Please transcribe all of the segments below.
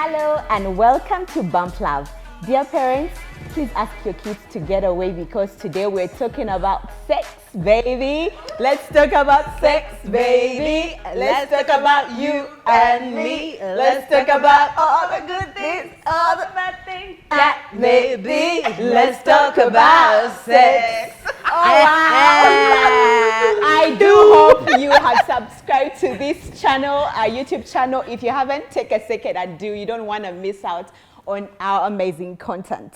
Hello and welcome to Bump Love. Dear parents, please ask your kids to get away because today we're talking about sex, baby. Let's talk about sex, baby. Let's talk about you and me. Let's talk about all the good things, all the bad things that may be. Let's talk about sex. Oh, wow. I do hope you have subscribed to this channel, our YouTube channel. If you haven't, take a second and do. You don't want to miss out on our amazing content.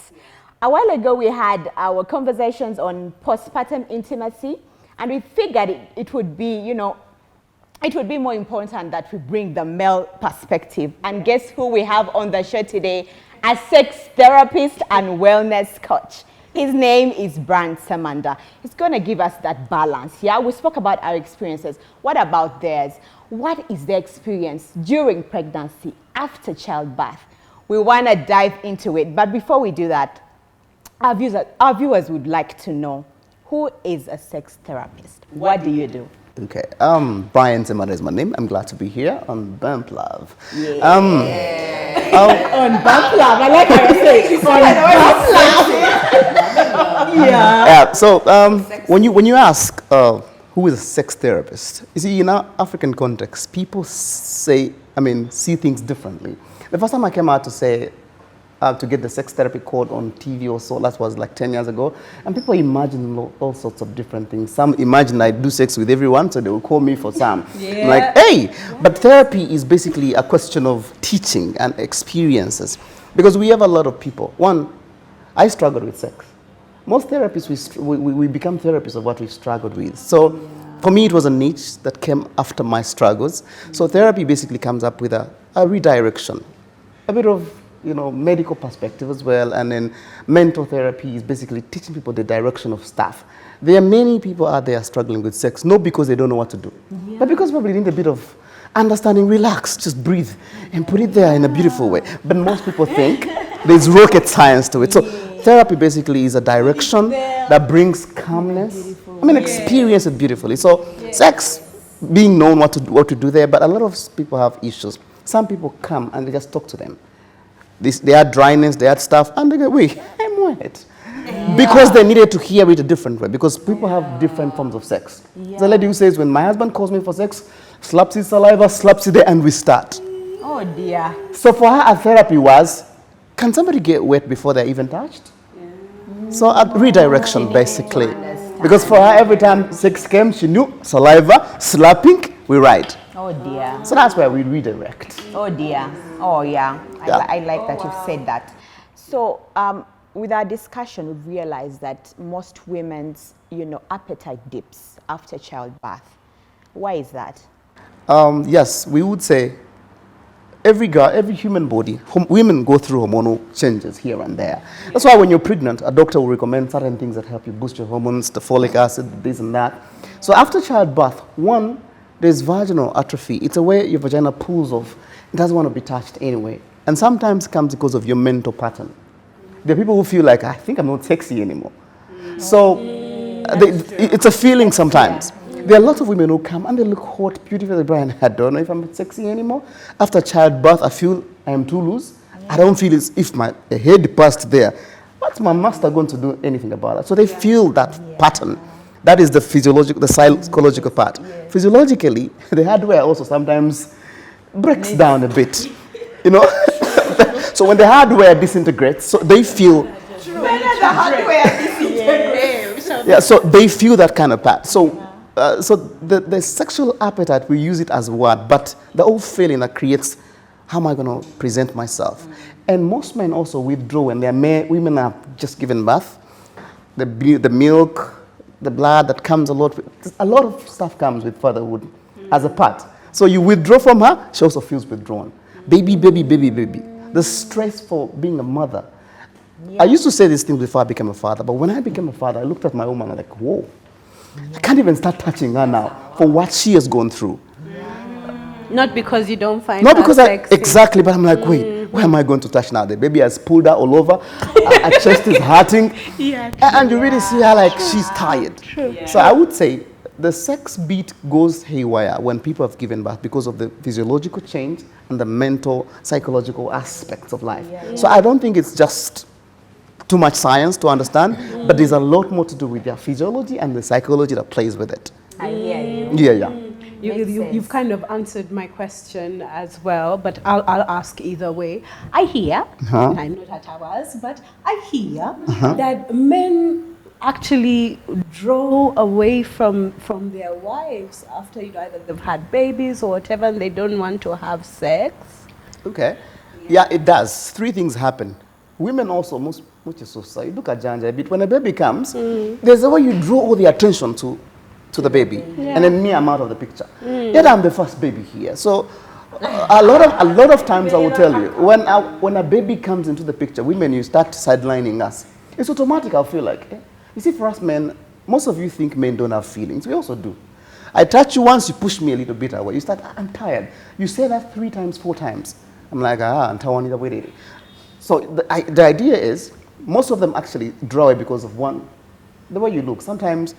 A while ago, we had our conversations on postpartum intimacy, and we figured it would be, it would be more important that we bring the male perspective. And guess who we have on the show today? A sex therapist and wellness coach. His name is Semanda. He's going to give us that balance. Yeah, we spoke about our experiences. What about theirs? What is their experience during pregnancy, after childbirth? We want to dive into it. But before we do that, our viewers would like to know, who is a sex therapist? What do you do? Okay, Brian Semanda is my name. I'm glad to be here on Bump Love. Yeah. On Bump Love, I like how you say it. On Bump Love. Yeah. So when you ask who is a sex therapist, you see, in our African context, people see things differently. The first time I came out to say, to get the sex therapy code on TV or so, that was like 10 years ago, and people imagine all sorts of different things. Some imagine I do sex with everyone, so they will call me for some. Yeah. Like, hey! But therapy is basically a question of teaching and experiences. Because we have a lot of people. One, I struggled with sex. Most therapists, we become therapists of what we've struggled with. So for me, it was a niche that came after my struggles. So therapy basically comes up with a redirection, a bit of medical perspective as well, and then mental therapy is basically teaching people the direction of stuff. There are many people out there struggling with sex, not because they don't know what to do, but because probably need a bit of understanding, relax, just breathe, and put it there in a beautiful way. But most people think there's rocket science to it. So therapy basically is a direction that brings calmness. Experience it beautifully. So sex, being known what to do there, but a lot of people have issues. Some people come and they just talk to them. They had dryness, they had stuff, and they go, wait, I'm wet. Yeah. Because they needed to hear it a different way, because people have different forms of sex. Yeah. The lady who says, when my husband calls me for sex, slaps his saliva, slaps it there, and we start. Oh dear. So for her, a therapy was, can somebody get wet before they're even touched? Yeah. So a redirection, basically. Because for her, every time sex came, she knew saliva, slapping, we ride. Oh dear. So that's where we redirect. Oh dear. Oh yeah. I like that you've said that. So with our discussion, we've realized that most women's appetite dips after childbirth. Why is that? Yes, we would say every human body, women go through hormonal changes here and there. That's why when you're pregnant, a doctor will recommend certain things that help you boost your hormones, the folic acid, this and that. So after childbirth, there's vaginal atrophy. It's a way your vagina pulls off. It doesn't want to be touched anyway. And sometimes it comes because of your mental pattern. There are people who feel like, I think I'm not sexy anymore. So it's a feeling sometimes. Yeah. There are lots of women who come and they look hot, beautiful. They Brian, I don't know if I'm sexy anymore. After childbirth, I feel I am too loose. I don't feel as if my head passed there. What's my master going to do anything about it? So they feel that pattern. That is the physiological, the psychological part. Yeah. Physiologically, the hardware also sometimes breaks down a bit, So when the hardware disintegrates, so they feel. The hardware disintegrates. Yeah, so they feel that kind of part. So, the sexual appetite, we use it as a word, but the whole feeling that creates, how am I going to present myself? And most men also withdraw when women have just given birth. The milk, the blood that comes a lot of stuff comes with fatherhood as a part. So you withdraw from her, she also feels withdrawn. Baby. The stress for being a mother. Yeah. I used to say these things before I became a father, but when I became a father, I looked at my woman and I'm like, whoa, I can't even start touching her now for what she has gone through. Not because you don't find Not her because sexy. Exactly, but I'm like, wait, where am I going to touch now? The baby has pulled her all over, her chest is hurting, and you really see her like she's tired. True. So I would say the sex beat goes haywire when people have given birth because of the physiological change and the mental, psychological aspects of life. So I don't think it's just too much science to understand, but there's a lot more to do with their physiology and the psychology that plays with it. I hear you. Yeah. You've kind of answered my question as well, but I'll ask either way. I hear, I know that I was, but I hear that men actually draw away from their wives after either they've had babies or whatever, and they don't want to have sex. Okay. Yeah, it does. 3 things happen. Women also, much is so sad. You look at Janja a bit. When a baby comes, there's a way you draw all the attention to the baby, and then me, I'm out of the picture. Yet I'm the first baby here. So a lot of times I will tell you, when a baby comes into the picture, women, you start sidelining us. It's automatic. I'll feel like, you see, for us men, most of you think men don't have feelings. We also do. I touch you once, you push me a little bit away. You start, I'm tired. You say that 3 times, 4 times. I'm like, I'm tired. So the idea is, most of them actually draw away because of one, the way you look. Sometimes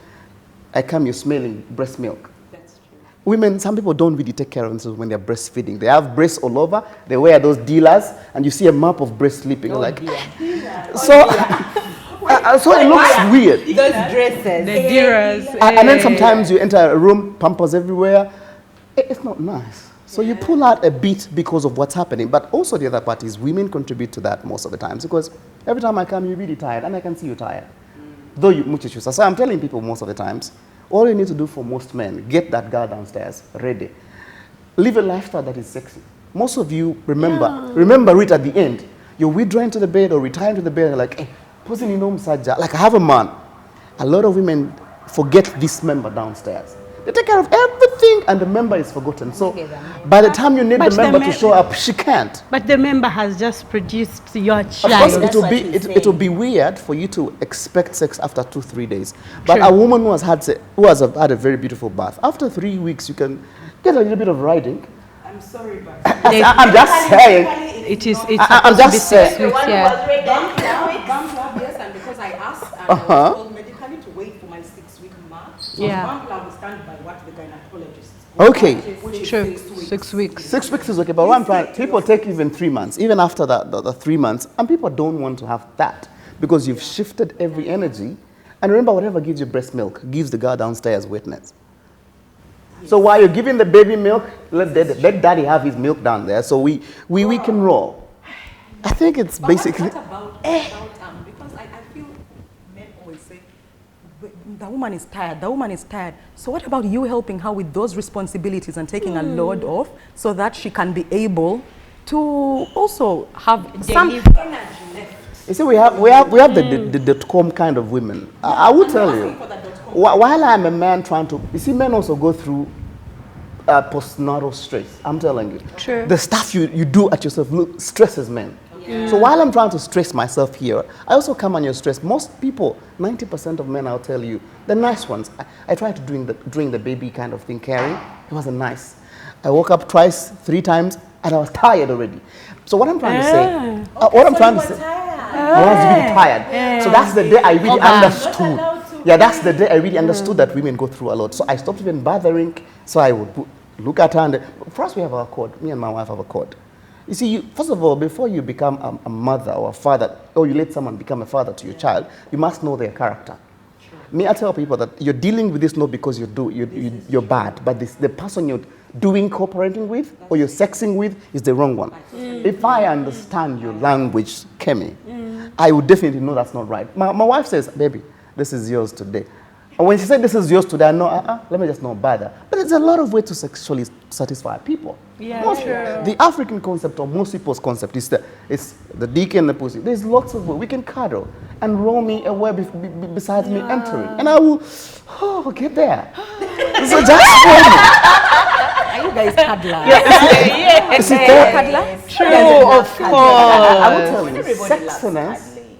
I come, you're smelling breast milk. That's true. Women, some people don't really take care of themselves when they're breastfeeding. They have breasts all over. They wear those dealers, and you see a map of breast sleeping. So it looks weird. Those dresses. The dearers. And then sometimes you enter a room, pampers everywhere. It's not nice. So you pull out a bit because of what's happening. But also the other part is women contribute to that most of the times, because every time I come, you're really tired, and I can see you tired. Though you much issues. So I'm telling people most of the times, all you need to do for most men, get that guy downstairs ready. Live a lifestyle that is sexy. Most of you remember it at the end. You're withdrawing to the bed or retiring to the bed, and like, hey, posing in home saja. Like I have a man. A lot of women forget this member downstairs. They take care of everything, and the member is forgotten. So by the time you need the member to show up, she can't. But the member has just produced your Of child. course, it will be weird for you to expect sex after 2-3 days. But a woman who has had a very beautiful bath, after 3 weeks, you can get a little bit of riding. I'm sorry, but I'm just saying. It's I'm just saying. yes, and because I asked, and I was told medically to wait for my 6-week mark. So I will stand by what the gynecologist. Okay. True. 6 weeks. 6 weeks is okay, but what I'm trying, people take even 3 months, even after the 3 months, and people don't want to have that because you've shifted every energy. And remember, whatever gives you breast milk gives the girl downstairs wetness. So while you're giving the baby milk, let daddy have his milk down there, so we can roll. I think it's basically. What about because I feel men always say the woman is tired. The woman is tired. So what about you helping her with those responsibilities and taking a load off so that she can be able to also have some energy left? You see, we have the .com kind of women. I will tell you. While I'm a man trying to, you see, men also go through postnatal stress. I'm telling you. True. The stuff you do at yourself stresses men. Yeah. So while I'm trying to stress myself here, I also come on your stress. Most people, 90% of men, I'll tell you, the nice ones. I tried to doing the baby kind of thing, carrying. It wasn't nice. I woke up twice, 3 times, and I was tired already. So what I'm trying to say, I was really tired. So that's the day I really understood. Yeah, that's the day I really understood that women go through a lot. So I stopped even bothering. So I would look at her, and for us we have our code. Me and my wife have a code. You see, first of all, before you become a mother or a father, or you let someone become a father to your child, you must know their character. Sure. Me, I tell people that you're dealing with this not because you're bad, but the person you're doing cooperating with or you're sexing with is the wrong one. If I understand your language, Kemi, I would definitely know that's not right. My wife says, baby, this is yours today. And when she said this is yours today, I know, let me just not bother. But there's a lot of ways to sexually satisfy people. Yeah, the African concept, or most people's concept, is the dick and the pussy. There's lots of ways. We can cuddle and roll me away besides me entering. And I will, get there. So just roll me. Are you guys cuddlers? Yeah. True, of course. I will tell you,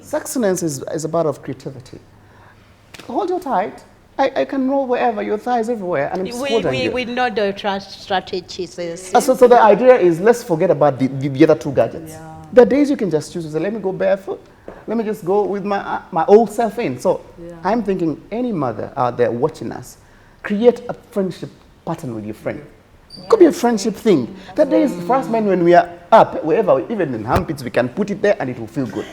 sexiness is about of creativity. Hold you tight. I can roll wherever, your thighs everywhere, and it's we know the strategies. So the idea is, let's forget about the other 2 gadgets. Yeah. The days you can just choose to say, let me go barefoot. Let me just go with my old self in. So I'm thinking any mother out there watching us, create a friendship pattern with your friend. Could be a friendship thing. That day is for us men when we are up, wherever, even in armpits, we can put it there and it will feel good.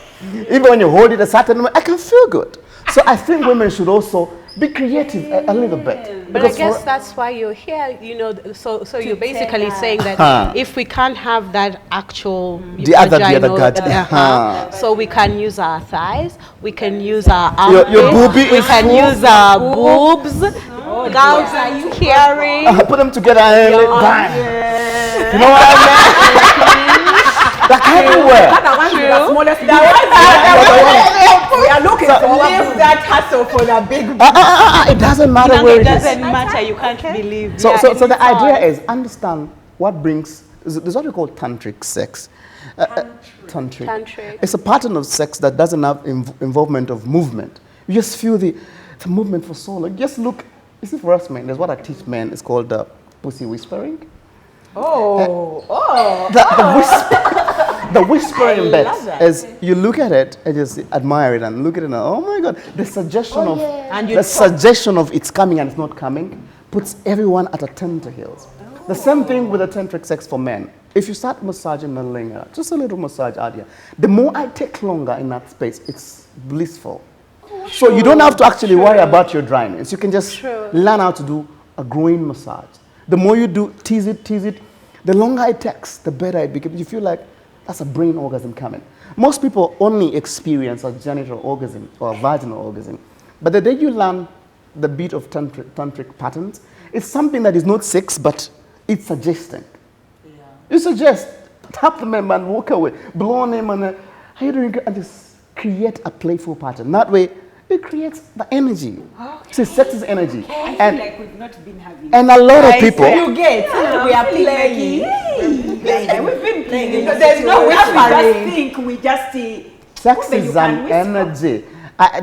Even when you hold it a certain way, I can feel good. So I think women should also be creative a little bit. But I guess that's why you're here, you know, so you're basically saying that if we can't have that actual the other gadget. So we can use our thighs, we can use our armpits, your boobie we can use our boobs. Girls are you hearing? Put them together and bang. You know what I mean? Like everywhere. We are looking leave that hassle for the big. It doesn't matter where it is. It doesn't matter. You can't believe. So the idea is understand what brings. There's what we call tantric sex. Tantric. It's a pattern of sex that doesn't have involvement of movement. You just feel the movement for so long. Just look. This is for us men. There's what I teach men. It's called pussy whispering. The whispering bit is you look at it and just admire it and look at it and oh my God, the suggestion of it's coming and it's not coming puts everyone at a tenterhooks. The same thing with the tantric sex for men. If you start massaging the linger, just a little massage out here, the more I take longer in that space, it's blissful. So you don't have to actually worry about your dryness. You can just learn how to do a growing massage. The more you do, tease it, the longer it takes, the better it becomes. You feel like that's a brain orgasm coming. Most people only experience a genital orgasm or a vaginal orgasm. But the day you learn the bit of tantric patterns, it's something that is not sex, but it's suggesting. Yeah. You suggest, tap the member and walk away, blow on him and how you doing? And just create a playful pattern. That way, it creates the energy. Okay. So sex is energy. I feel like we've not been having. And a lot of people. You get. We are playing. We've been playing. There's no whispering. We just sex is an energy.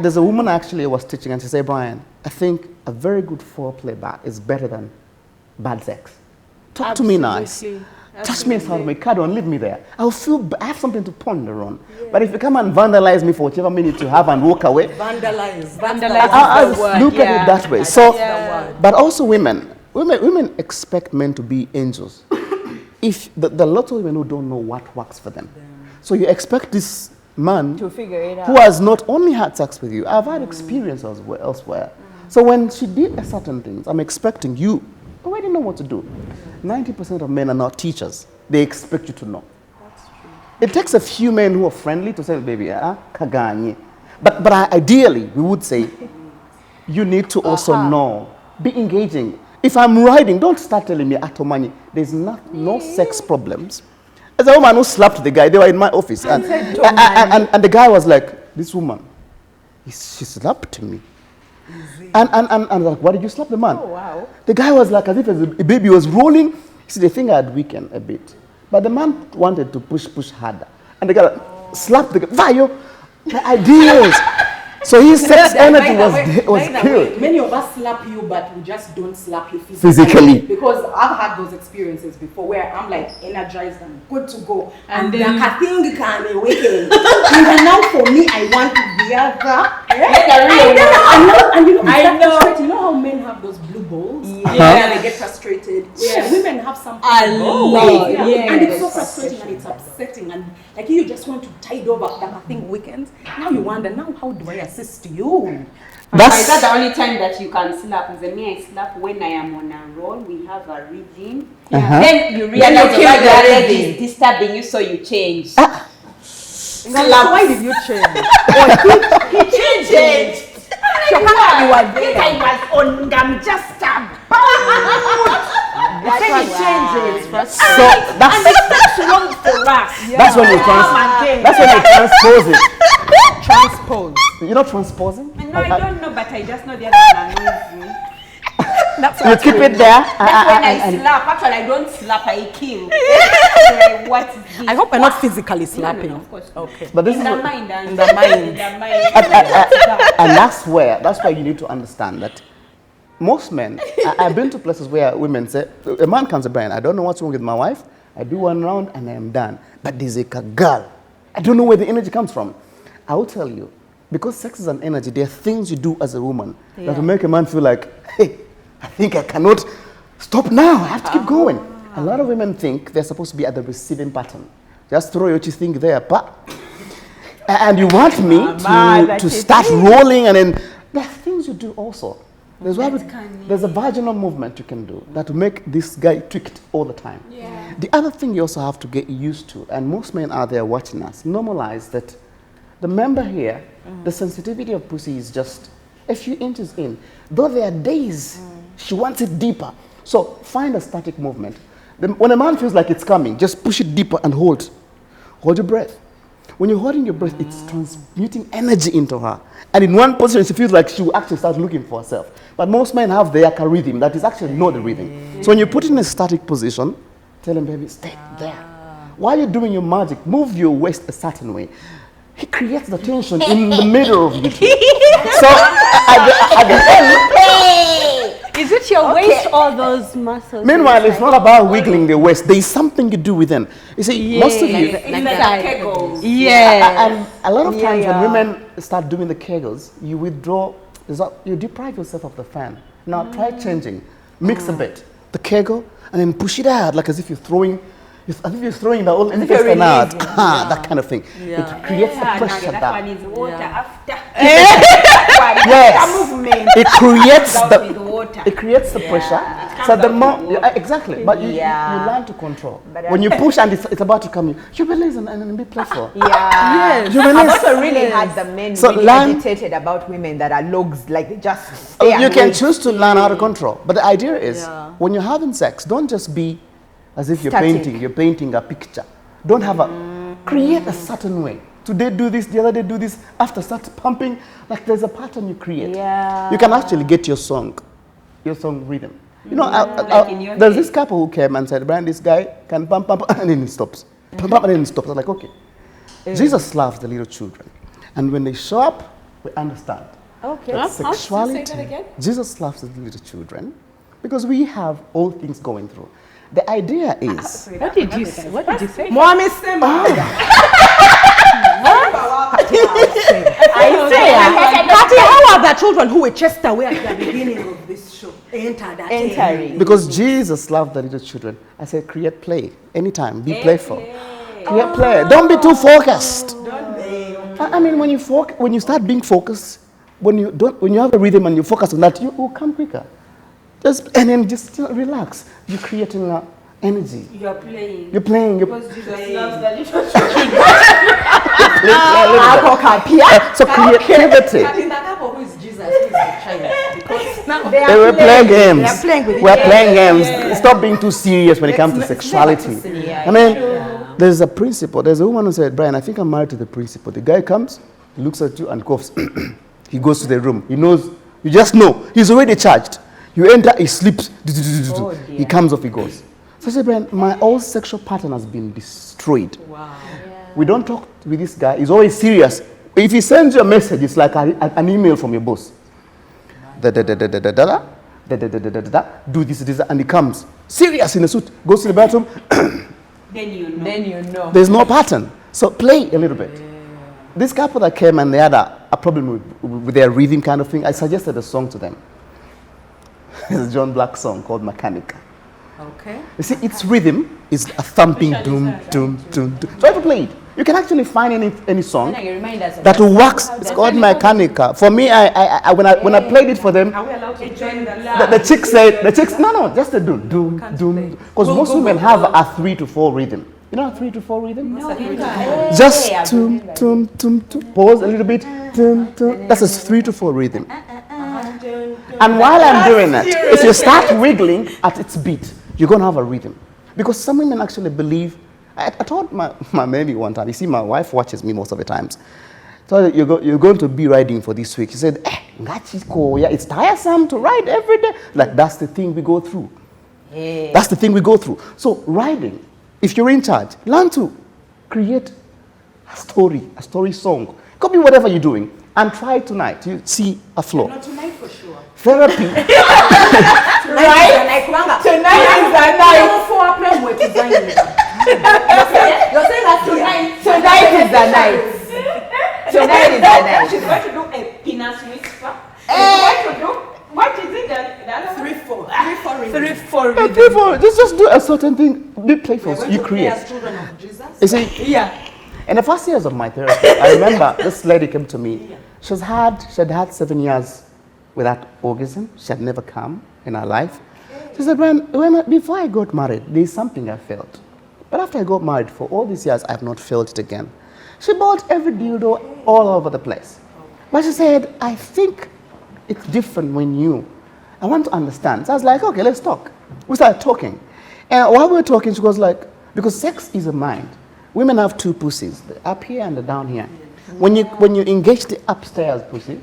There's a woman actually I was teaching and she said, Brian, I think a very good foreplay back is better than bad sex. Talk to me nice. Touch me inside my car, don't leave me there. I have something to ponder on. Yeah. But if you come and vandalize me for whatever minute you have and walk away. Vandalize. I'll look at it that way. So, but also women expect men to be angels. If the lot of women who don't know what works for them. So you expect this man to figure it out. Who has not only had sex with you, I've had experience elsewhere. So when she did certain things, I'm expecting you already know what to do. 90% of men are not teachers. They expect you to know. That's true. It takes a few men who are friendly to say, baby, kaganye. But ideally, we would say, you need to also know. Be engaging. If I'm riding, don't start telling me, Atomani, there's no sex problems. As a woman who slapped the guy, they were in my office. And the guy was like, this woman, she slapped me. And like, why did you slap the man? Oh, wow. The guy was like, as if a baby was rolling. See, the thing had weakened a bit. But the man wanted to push harder. And the guy slapped the guy. Vayo, the ideas. So his sex energy was killed. Many of us slap you, but we just don't slap you physically. Because I've had those experiences before where I'm like energized and good to go. And then I think can awaken. And now for me, I want to be other. I know. You know how men have those blue balls? Yeah. They get frustrated. Yeah. Women have something. And it's so frustrating and it's upsetting. And like you just want to tide over that thing weekends. Now you wonder, now how do I assist you? Is that the only time that you can slap? The me I slap when I am on a roll. We have a rhythm. Then you realize that is disturbing you, so you change. So why did you change? He changed. You were there. I was on just that's when it changes. So that's wrong for us. That's when you transpose it. Transpose. You know transposing? No, I don't know, but I just know the other one annoys me. That's you keep it there. That's when I slap. Actually, I don't slap, I kill. What is this? I hope I'm not physically slapping. No, of course. Okay. But this in is the mind. In the mind. And that's why you need to understand that most men, I've been to places where women say, a man comes to Brian, I don't know what's wrong with my wife. I do one round and I am done. But there's a girl. I don't know where the energy comes from. I will tell you, because sex is an energy, there are things you do as a woman that will make a man feel like, hey, I think I cannot stop now. I have to keep going. A lot of women think they're supposed to be at the receiving pattern. Just throw what you think there, and you want me to start rolling, and then there are things you do also. There's a vaginal movement you can do that will make this guy tweaked all the time. Yeah. The other thing you also have to get used to, and most men out there watching us, normalize that the member here, the sensitivity of pussy is just a few inches in. Though there are days she wants it deeper. So find a static movement. When a man feels like it's coming, just push it deeper and hold. Hold your breath. When you're holding your breath, it's transmuting energy into her. And in one position, she feels like she will actually start looking for herself. But most men have the yaka rhythm that is actually not the rhythm. So when you put it in a static position, tell them, baby, stay there. While you're doing your magic, move your waist a certain way. He creates the tension in the middle of you. So at the end, is it your waist or those muscles? Meanwhile, it's not about wiggling the waist. There is something you do within. You see, most of you... Kegels. And a lot of times when women start doing the kegels, you withdraw, you deprive yourself of the fan. Now try changing. Mix a bit. The kegel, and then push it out, like as if you're throwing... I think you're throwing the whole intestine out. That kind of thing. Yeah. It creates the pressure that down. one is water after. Yes. Movement. It creates With water. it creates the pressure. So the more exactly, but you learn to control. When you push and it's about to come in, you release and be playful. Yes. You I've release. also really had the men So really learn- agitated about women that are logs, like they just stay You and can wait. choose to learn how to control. But the idea is when you're having sex, don't just be as if you're Static. painting a picture. Don't have create a certain way. Today do this, the other day do this. After start pumping, like there's a pattern you create. Yeah. You can actually get your song rhythm. You know, Like in your there's head. this couple who came and said, Brian, this guy can pump, and then he stops. Pump, and then he stops. I was like, okay. Jesus loves the little children. And when they show up, we understand. Okay. That Say that sexuality, again? Jesus loves the little children because we have all things going through. The idea is, What did you say? Mommy Semanda. Kati, how are the children who were chased away at the beginning of this show Entering. because Jesus loved the little children, I said, create play anytime, be playful. Create play. Don't be too focused. I mean, when you start being focused, when you have a rhythm and you focus on that, you will come quicker. And then just relax. You're creating energy. You're playing. You're playing. Because Jesus loves the little So creativity. In the couple who is Jesus, who is the child. Because now They were playing games. They are playing with We're it. playing games. Stop being too serious when it comes to sexuality. I mean, there's a principle. There's a woman who said, Brian, I think I'm married to the principle. The guy comes, he looks at you and coughs. He goes to the room. He knows, you just know, he's already charged. You enter, he sleeps. He comes off, he goes. So I said, Brian, my whole sexual pattern has been destroyed. Wow. We don't talk with this guy. He's always serious. If he sends you a message, it's like an email from your boss. Do this, and he comes serious in a suit, goes to the bathroom. then you know. There's no pattern. So play a little bit. This couple that came and they had a problem with their rhythm kind of thing, I suggested a song to them. It's a John Black song called Mechanica. Okay. You see, its rhythm is a thumping doom, doom, doom, doom. Try to play it. You can actually find any song that works. It's called Mechanica. For me, when I played it for them, Are we allowed to join the the chick said, no, just a doom, doom, doom. Because most women have a 3 to 4 rhythm. You know a 3 to 4 rhythm? No. Just doom, doom, doom, doom. Pause a little bit. Doom, doom. That's a 3 to 4 rhythm. And while I'm doing that, if you start wiggling at its beat, you're going to have a rhythm. Because some women actually believe, I told my baby one time, you see, my wife watches me most of the times. So you're going to be riding for this week. She said, it's tiresome to ride every day. Like, that's the thing we go through. Yeah. That's the thing we go through. So riding, if you're in charge, learn to create a story song. Could be whatever you're doing. And try tonight. You see a flow. Not tonight for sure. Therapy. Right? Tonight is the night. You're saying that tonight. Tonight is the night. Tonight is the night. She's going to do a penis whisper. She's going to do, what is it? The other 3/4. 3, 4 Yeah, playful. Just do a certain thing. Be playful. You create. As children of Jesus. You see, Yeah. in the first years of my therapy, I remember this lady came to me. She had had 7 years without orgasm. She had never come in her life. She said, before I got married, there's something I felt. But after I got married, for all these years, I have not felt it again. She bought every dildo all over the place. But she said, I think it's different when I want to understand. So I was like, okay, let's talk. We started talking. And while we were talking, she was like, because sex is a mind. Women have 2 pussies, the up here and the down here. When you engage the upstairs pussy,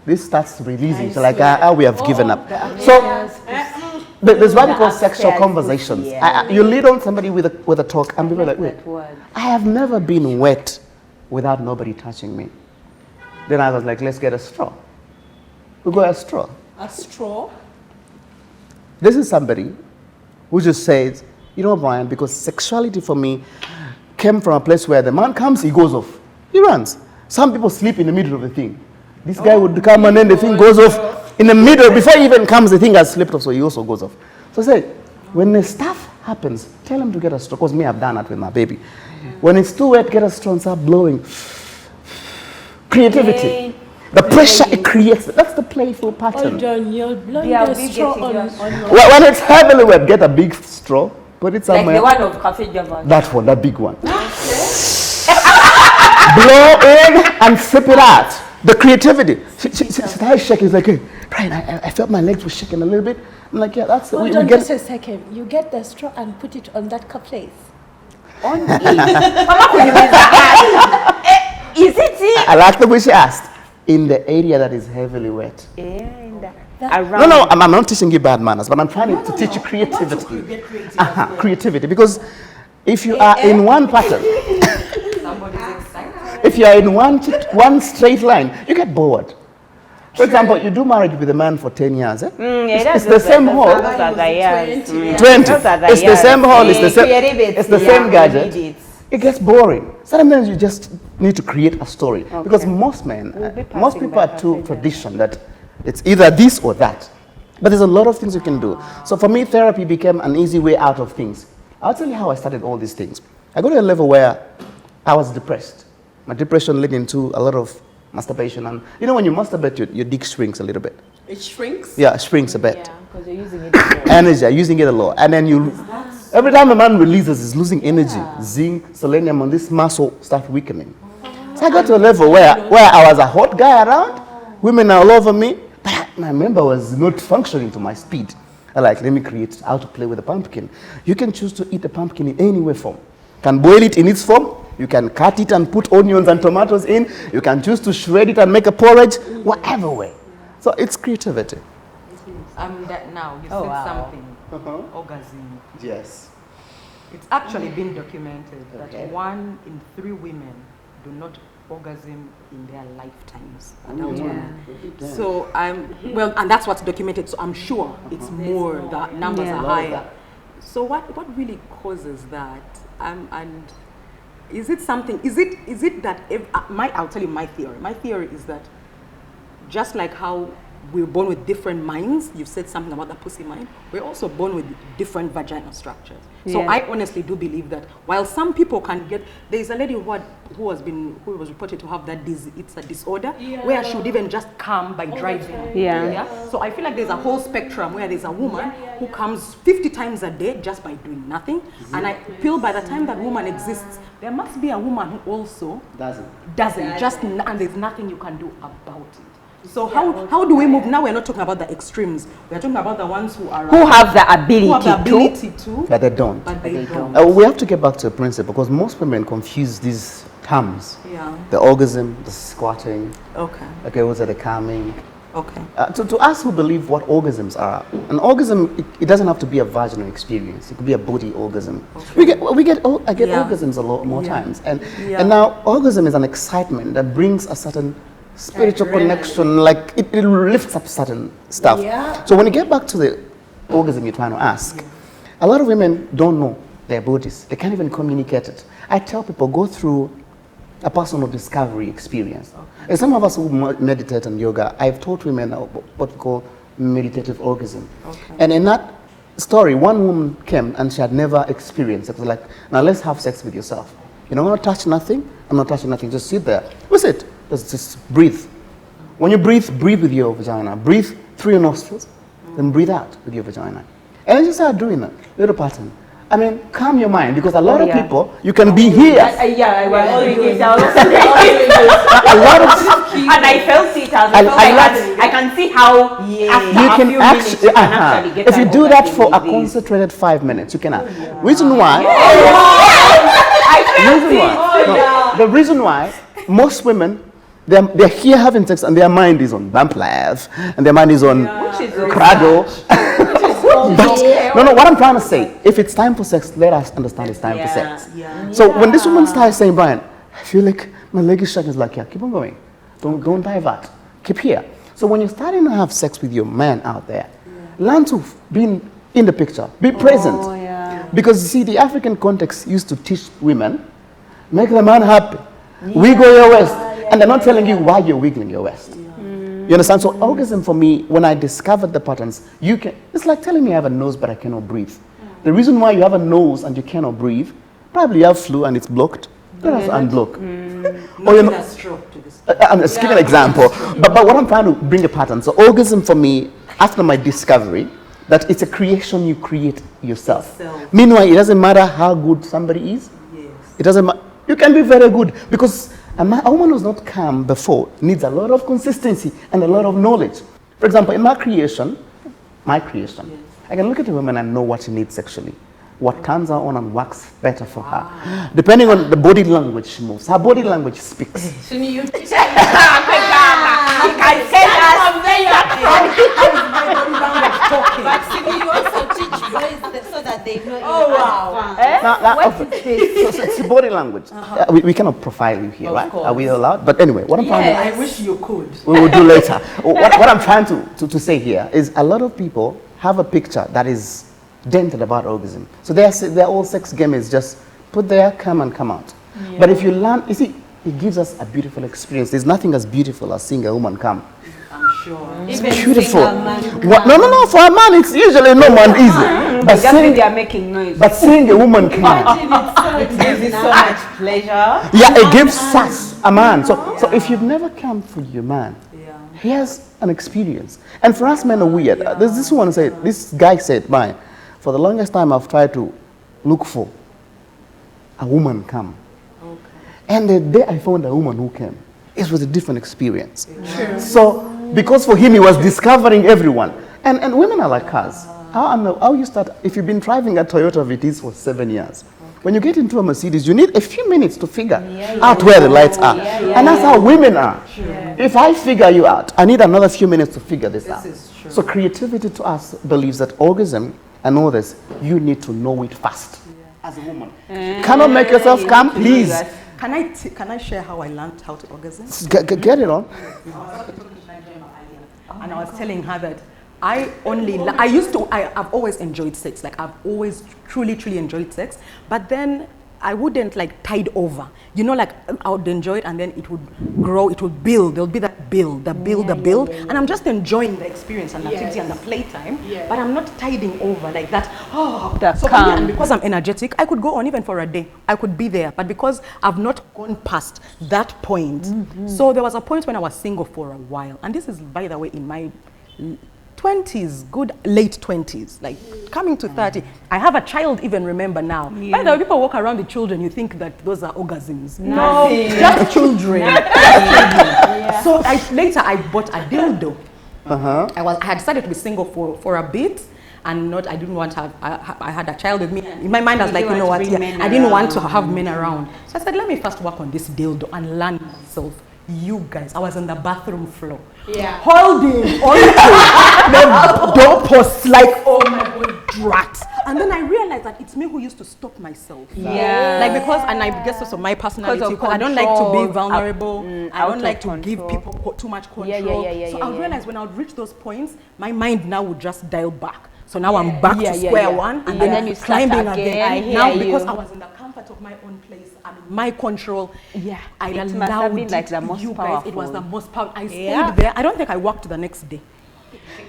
this starts releasing. So like, we have given up. So there's what we call sexual conversations. You lead on somebody with a talk, and people are like, wait, I have never been wet without nobody touching me. Then I was like, let's get a straw. We got a straw. A straw? This is somebody who just says, you know, Brian, because sexuality for me came from a place where the man comes, he goes off. He runs. Some people sleep in the middle of the thing. This guy would come and then the thing goes off in the middle. Before he even comes, the thing has slipped off, so he also goes off. So I say, when the stuff happens, tell him to get a straw. Because me, I've done that with my baby. When it's too wet, get a straw and start blowing. Creativity. The pressure it creates, that's the playful pattern. Hold on, you're blowing the straw on your... When it's heavily wet, get a big straw, put it somewhere. Like the one of Cafe Java. That one, that big one. Blow in and sip it out. The creativity. She started shaking. It's like, hey, Brian, I felt my legs were shaking a little bit. I'm like, yeah, that's... Hold on just a second. You get the straw and put it on that place. On it. Mama, could you raise that? Is it? I like the way she asked. In the area that is heavily wet. Around. No, I'm not teaching you bad manners, but I'm trying to teach you creativity. Creativity, because if you are in one pattern, if you are in one straight line, you get bored. For example, you do marriage with a man for 10 years. It's the same hall. 20. It's the same hall. It's the same gadget. It gets boring. Sometimes you just need to create a story. Because most people are too traditional that it's either this or that. But there's a lot of things you can do. So for me, therapy became an easy way out of things. I'll tell you how I started all these things. I got to a level where I was depressed. My depression led into a lot of masturbation. And you know, when you masturbate, your dick shrinks a little bit. It shrinks? Yeah, it shrinks a bit. Yeah, because you're using it a lot. Energy, you're using it a lot. And then every time a man releases, he's losing energy. Zinc, selenium, and this muscle starts weakening. So I got to a level where I was a hot guy around, women are all over me, but my member was not functioning to my speed. I like, let me create how to play with a pumpkin. You can choose to eat a pumpkin in any way form. You can boil it in its form. You can cut it and put onions and tomatoes in. You can choose to shred it and make a porridge, whatever way. So it's creativity. That now, you said something. Orgasm. Yes. It's actually been documented that 1 in 3 women do not orgasm in their lifetimes. So and that's what's documented. So I'm sure it's more. The numbers are higher. So what really causes that? And is it something? Is it that? I'll tell you my theory. My theory is that just like how we're born with different minds, you've said something about the pussy mind, we're also born with different vaginal structures. So I honestly do believe that while some people can get, there's a lady who was reported to have that it's a disorder where she would even just come by driving. So I feel like there's a whole spectrum where there's a woman who comes 50 times a day just by doing nothing. And I feel by the time that woman exists, there must be a woman who also doesn't, and there's nothing you can do about it. So how do we move? Now we're not talking about the extremes. We're talking about the ones who have the ability to. But they don't. We have to get back to a principle because most women confuse these terms. The orgasm, the squatting. Okay, what's the coming? To us who believe what orgasms are, an orgasm, it doesn't have to be a vaginal experience. It could be a body orgasm. I get orgasms a lot more times. And now orgasm is an excitement that brings a certain spiritual connection, like it lifts up certain stuff. So when you get back to the orgasm you're trying to ask, a lot of women don't know their bodies. They can't even communicate it. I tell people, go through a personal discovery experience. And some of us who meditate and yoga, I've taught women what we call meditative orgasm. And in that story, one woman came and she had never experienced sex. I was like, now let's have sex with yourself. You don't want to touch nothing? I'm not touching nothing. Just sit there. What's it? Just breathe. When you breathe, breathe with your vagina. Breathe through your nostrils, then breathe out with your vagina. And then you start doing that little pattern. I mean, calm your mind, because a lot of people, you can be here. I was doing it. A lot of And I felt it. I can see how after you a can few minutes you can actually get if you an do that orgasm for a with this. concentrated 5 minutes, you can have. Reason why? The reason why most women, they're here having sex and their mind is on bump life and their mind is on cradle. But what I'm trying to say, if it's time for sex, let us understand it's time for sex. So when this woman starts saying, Brian, I feel like my leg is shaking, it's like, yeah, keep on going. Don't divert. Keep here. So when you're starting to have sex with your man out there, learn to be in the picture, be present. Because you see, the African context used to teach women, make the man happy, wiggle your waist, and they're not telling you why you're wiggling your waist. You understand? So orgasm for me, when I discovered the patterns, it's like telling me I have a nose but I cannot breathe. The reason why you have a nose and you cannot breathe, probably you have flu and it's blocked. Let us unblock. Or you know, a stroke to this. I'm just giving an example. But what I'm trying to bring a pattern. So orgasm for me, after my discovery, that it's a creation you create yourself. Meanwhile, it doesn't matter how good somebody is. Yes. It doesn't matter. You can be very good, because a woman who's not calm before needs a lot of consistency and a lot of knowledge. For example, in my creation, I can look at a woman and know what she needs sexually, what turns her on and works better for her, depending on the body language she moves. Her body language speaks. But Simi, you also teach boys so that they know. Oh, wow. So it's the body language. We cannot profile you here, right? Are we allowed? But anyway, what I'm trying to... I wish you could. We will do later. What I'm trying to say here is a lot of people have a picture that is dented about orgasm. So their whole sex game is just put there, come and come out. But if you learn, you see, it gives us a beautiful experience. There's nothing as beautiful as seeing a woman come. I'm sure. It's beautiful. No, for a man it's usually no man easy. But they are making noise. But seeing a woman come, It gives you so much pleasure. yeah, it gives us a man. So if you've never come for your man, he has an experience. And for us men are weird. There's this one said, this guy said, man, for the longest time I've tried to look for a woman come. And the day I found a woman who came, it was a different experience. So, because for him, he was discovering everyone. And women are like us. How you start, if you've been driving a Toyota VTs for 7 years, when you get into a Mercedes, you need a few minutes to figure out where the lights are. And that's how women are. If I figure you out, I need another few minutes to figure this out. So creativity to us believes that orgasm and all this, you need to know it fast as a woman. Cannot make yourself come, please. Can I share how I learned how to orgasm? Get it on. And I was telling her that I've always enjoyed sex. Like I've always truly enjoyed sex. But then I wouldn't like tide over. You know, like I would enjoy it and then it would grow, it would build. There'll be that build. And I'm just enjoying the experience and the activity and the playtime. But I'm not tiding over like that. And because I'm energetic, I could go on even for a day. I could be there. But because I've not gone past that point. So there was a point when I was single for a while. And this is, by the way, in my 20s, good late 20s, like coming to 30. I have a child, even remember now. By the way, people walk around with children, you think that those are orgasms. No, just children. So later I bought a dildo. I had decided to be single for a bit. And I didn't want to have, I had a child with me. In my mind, I was like, you know what, I didn't want to have men around. So I said, let me first work on this dildo and learn myself. You guys, I was on the bathroom floor, holding on to the doorpost like, oh my God, drat. And then I realized that it's me who used to stop myself. Like because, and I guess also my personality, because I don't like to be vulnerable. I don't like to give people too much control. So I realized when I would reach those points, my mind now would just dial back. So now I'm back to square one, and then you climbing again. Now because I was in the comfort of my own place, I'm in my control. I allowed like the most you powerful. guys. It was the most powerful. I stayed there. I don't think I worked the next day.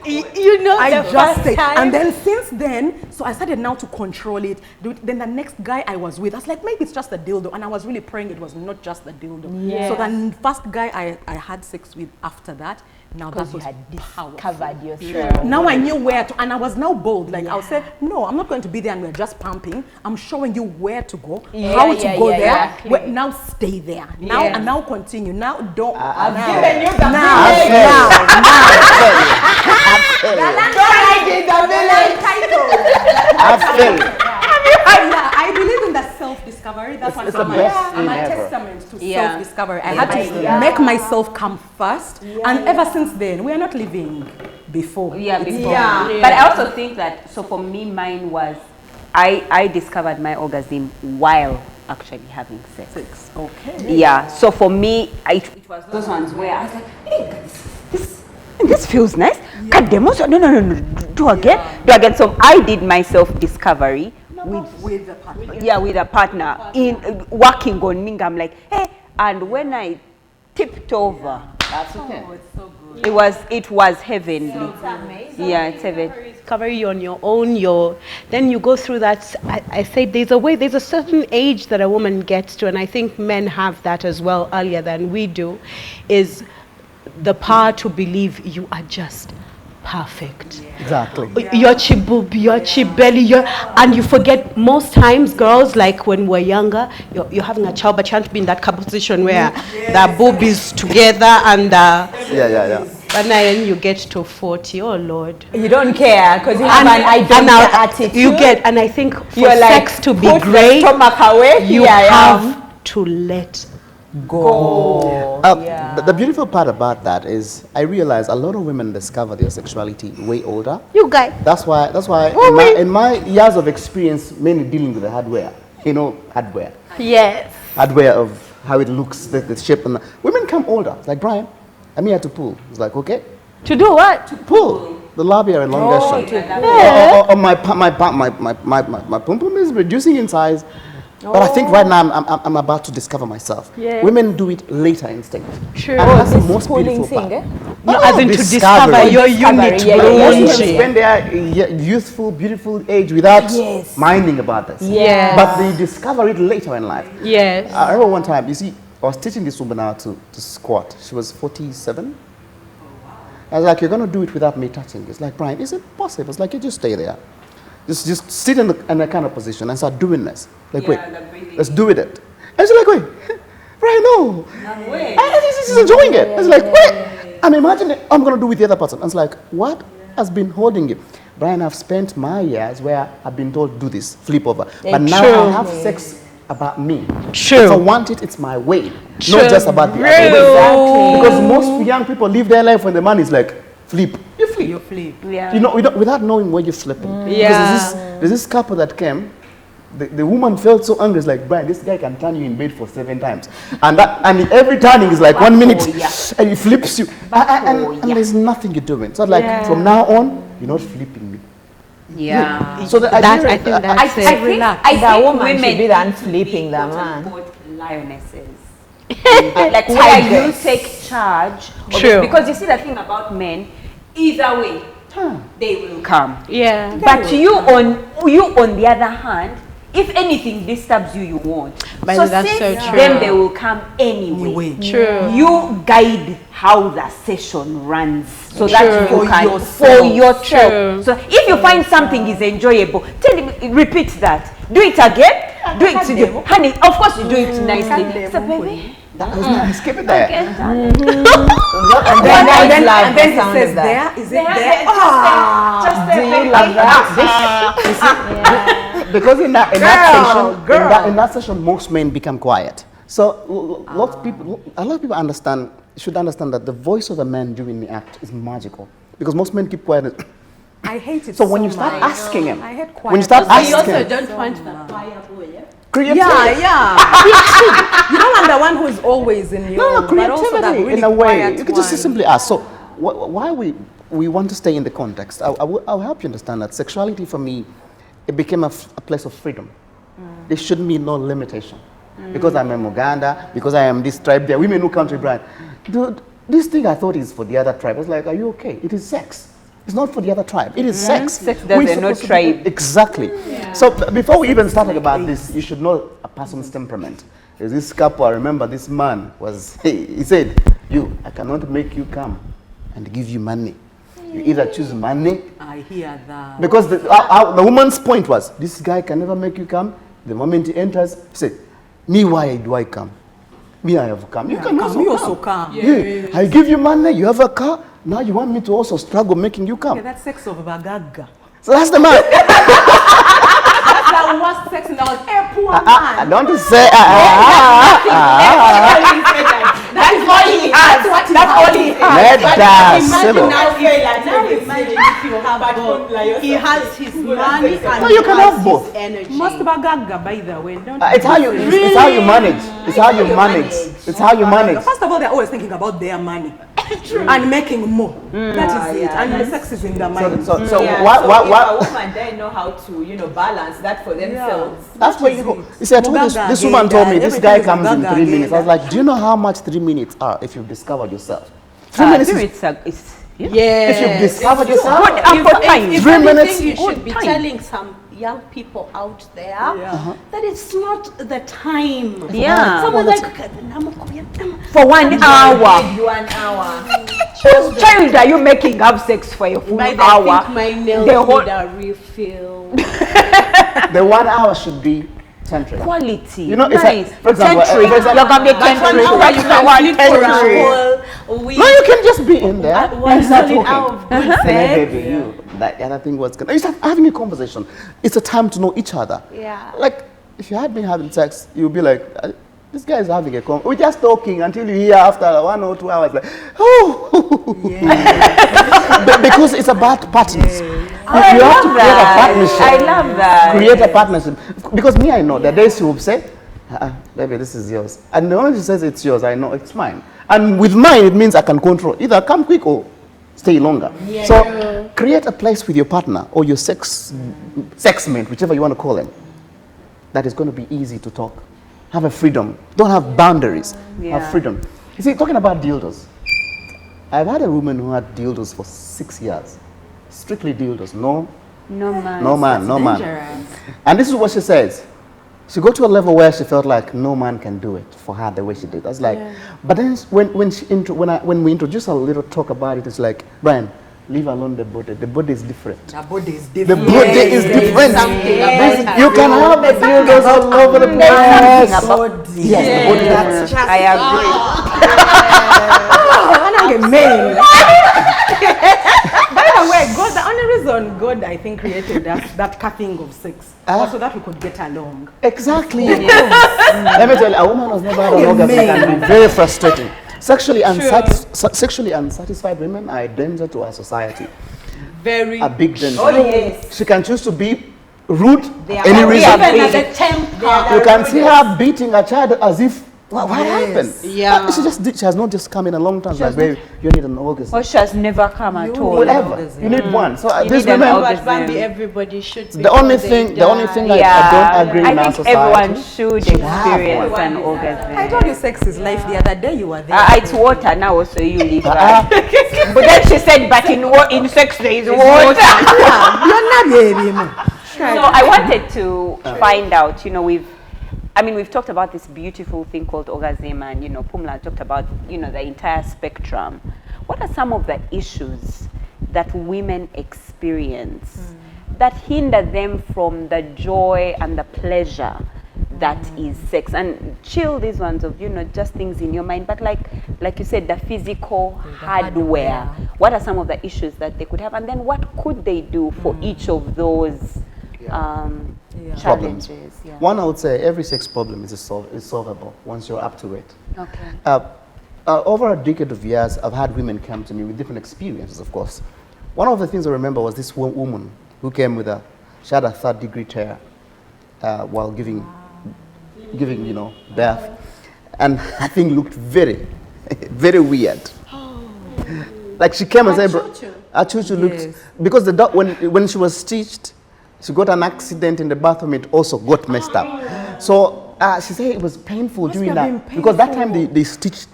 You know, I the just first say, time. and then since then, so I started now to control it. Then the next guy I was with, I was like, maybe it's just a dildo, and I was really praying it was not just a dildo. Yes. So the first guy I had sex with after that, now that Because you was had powerful. covered yourself. Now I knew where to, and I was now bold. Like I'll say, no, I'm not going to be there and we're just pumping. I'm showing you where to go, how to go there. exactly. Now stay there. Now and now continue. Now don't. I've now. given you the Now, I believe in the self-discovery. That's what it's the best I'm thing a ever. testament to Yeah. self-discovery. I had to make myself come first, and ever since then, we are not living before. Yeah, It's before. gone. But I also think that, so for me, mine was, I discovered my orgasm while actually having sex. Okay. Yeah, so for me, it was those ones where I was like, hey, this feels nice. God damn, no, do again. So I did my self-discovery With the partner. with a partner in working on me. I'm like, hey, and when I tipped over, That's okay. it was heavenly. It's amazing. Yeah, it's heavenly. Discover you on your own, then you go through that. I say there's a certain age that a woman gets to, and I think men have that as well earlier than we do, is the power to believe you are just perfect. Exactly. Your chiboob, your chibelly, and you forget most times, girls, like when we're younger, you're having a child, but you can't be in that position where the boob is together and Yeah. but then you get to 40, oh Lord. You don't care because you have an identity attitude. You get, and I think for You're sex like, to be put the great, stomach away. you Here I am. have to let Go. The beautiful part about that is I realize a lot of women discover their sexuality way older. you guys. That's why in my years of experience, mainly dealing with the hardware, Yes. hardware of how it looks, the shape, and women come older. It's like, Brian, I'm here to pull. It's like, okay, To do what? pull the labia elongation. Or my pum pum is reducing in size. But I think right now I'm about to discover myself. Yeah. Women do it later in stage. True. And that's the This most pulling beautiful thing, part. No, as in to discover Discovery. your Discovery, unit. yeah. Women Bronchi. spend their youthful, beautiful age without Yes. minding about this. Yes. But they discover it later in life. Yes. I remember one time, you see, I was teaching this woman how to squat. She was 47. I was like, you're going to do it without me touching. It's like, Brian, is it possible? It's like, you just stay there. Just sit in a kind of position and start doing this. Like, wait, let's do it. And she's like, wait, Brian, no. She's enjoying it. It's like, wait, I'm imagining I'm going to do with the other person. And it's like, what has been holding you? Brian, I've spent my years where I've been told, do this, flip over. But now True. I have sex about me. True. If I want it, it's my way. True. Not just about the other way. Because most young people live their life when the man is like, flip. You flip. You flip. Yeah. You know, without knowing where you're flipping. Yeah. Because there's this couple that came, the woman felt so angry. It's like, Brian, this guy can turn you in bed for 7 times. And every turning is like 1 minute. And he flips you. And there's nothing you're doing. So like, from now on, you're not flipping me. Yeah. So the I idea think that's I it. think The woman women should be the one need to flipping be, the quote, man. unquote, lionesses. Like where you take charge of True. it. Because you see the thing about men, either way, they will come. Yeah. But you on the other hand, if anything disturbs you, you won't. But so that's since so true. them, they will come anyway. True. You guide how the session runs so that True. you For can yourself. for yourself. True. So if you find something is enjoyable, tell him, repeat that. Do it again. Do it to them. Honey, of course you do it nicely. So baby. That was nice. Keep it there. And then And then he says, there, is it there? Do you love that? Because in that session, most men become quiet. So a lot of people should understand that the voice of a man during the act is magical. Because most men keep quiet. I hate it So when you start asking him, I hate when you quiet. start You also asking, don't want the fire boy, yeah? creativity. You don't want the one who is always in you. No, but also that creativity really in a way. quiet You could just one. simply ask. So why we want to stay in the context, I'll help you understand that sexuality for me, it became a place of freedom. There should be no limitation. Because I'm a Muganda, because I am this tribe, there are women who come to Brian. Dude, this thing I thought is for the other tribe. I was like, are you okay? It is sex. It's not for the other tribe. It is sex. Sex We're doesn't know supposed to be- tribe. Exactly. So before we even started about this, you should know a person's temperament. There's this couple, I remember this man was, he said, I cannot make you come and give you money. You either choose money. I hear that. Because the woman's point was, this guy can never make you come. The moment he enters, he said, me, why do I come? Me, I have come. You can also come. Yeah. I give you money, you have a car. Now you want me to also struggle making you come. Yeah, that's sex of Bagaga. So that's the man. That's the worst sex in the world. Hey, poor man. I don't want to say, That's all he has. That's all he has. let us. He has his money and No, you can have both. his energy. Most Bagaga, by the way. Don't It's how you manage. It's how you manage. It's how you manage. First of all, they're always thinking about their money and making more. That is it. And the sex is in their mind. So If a woman they know how to, balance that for themselves. that's where you go. You see, I told this woman told me this guy comes in 3 minutes. I was like, do you know how much 3 minutes are if you've discovered yourself? 3 minutes is, if you've discovered yourself, Good ample time. If 3 anything, minutes. you should Good be time. telling some young people out there that it's not the time. Yeah. Someone like, For 1 hour. 1 hour. Whose child are you making have sex for a full I hour? think my nails The whole need a refill. the 1 hour should be centric. quality. You know, it's nice. like, for example, Centric. for example- You're gonna be But 1 centric. hour you can sleep for a whole week. No, you can just be in there. One and start solid talking. hour of good Say, hey, sex. baby, that other thing was gonna. You start having a conversation. It's a time to know each other. Yeah. Like, if you had been having sex, you'll be like, this guy is having a conversation. We're just talking until you hear after 1 or 2 hours, like, oh. Because it's about partners. I You have to love create a that. partnership. I love that. Create a partnership. Because me, I know the days she will say, baby, this is yours. And the moment she says it's yours, I know it's mine. And with mine, it means I can control. Either come quick or stay longer. So create a place with your partner or your sex mate, whichever you want to call them, that is going to be easy to talk. Have a freedom. Don't have boundaries. Have freedom. You see, talking about dildos, I've had a woman who had dildos for 6 years. Strictly dildos. No man. And this is what she says. She got to a level where she felt like no man can do it for her the way she did. I was like, but then when we introduced a little talk about it, it's like, Brian, leave alone the body. The body is different. The body is The different. body is different. Something You can have the dildos all over the place. Yes, the body. That's just I By the way, God, the only reason God, I think, created that cutting of sex was so that we could get along. Exactly. Let me tell you, a woman who's never had an orgasm can be very frustrating. Sexually unsatisfied women are a danger to our society. Very. A big danger. Oh, yes. She can choose to be rude, They are any very reason. Even at the temper. You can see her beating a child as if, what happened? Yeah. She has not just come in a long time. Like, baby, you need an orgasm. Or she has never come at all. Whatever. You need one. So You these need an women, orgasm. But Bambi, everybody should. the only thing I don't agree in I our think society. everyone should have experience one. an orgasm. I told you sex is life the other day. You were there. It's water now, so you leave that. But then she said, but in sex there is water. You're not baby. So I wanted to find out, we've talked about this beautiful thing called orgasm, and Pumla talked about the entire spectrum. What are some of the issues that women experience that hinder them from the joy and the pleasure that is sex? And chill these ones of just things in your mind, but like you said, the physical hardware. What are some of the issues that they could have, and then what could they do for each of those Problems. challenges? Yeah. One, I would say every sex problem is solvable once you're up to it. Okay. Over a decade of years, I've had women come to me with different experiences, of course. One of the things I remember was this woman who came she had a 3rd-degree tear while giving birth. And I think looked very, very weird. Like she came and said, "Our chuchu looks," because the when she was stitched, she got an accident in the bathroom. It also got messed up. So she said it was painful during that because that time they stitch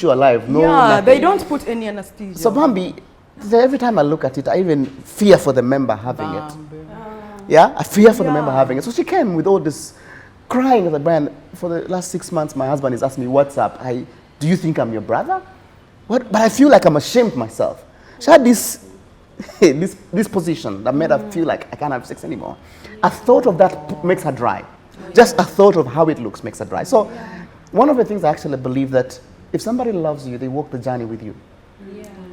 you alive. No, nothing. They don't put any anesthesia. So Bambi, So every time I look at it, I even fear for the member having it. Yeah, I fear for the member having it. So she came with all this crying as a Brian, for the last 6 months, my husband is asking me, what's up? Do you think I'm your brother? What? But I feel like I'm ashamed myself. She had this, this position that made her feel like I can't have sex anymore. A thought of that makes her dry. Just a thought of how it looks makes her dry. So one of the things I actually believe that if somebody loves you, they walk the journey with you.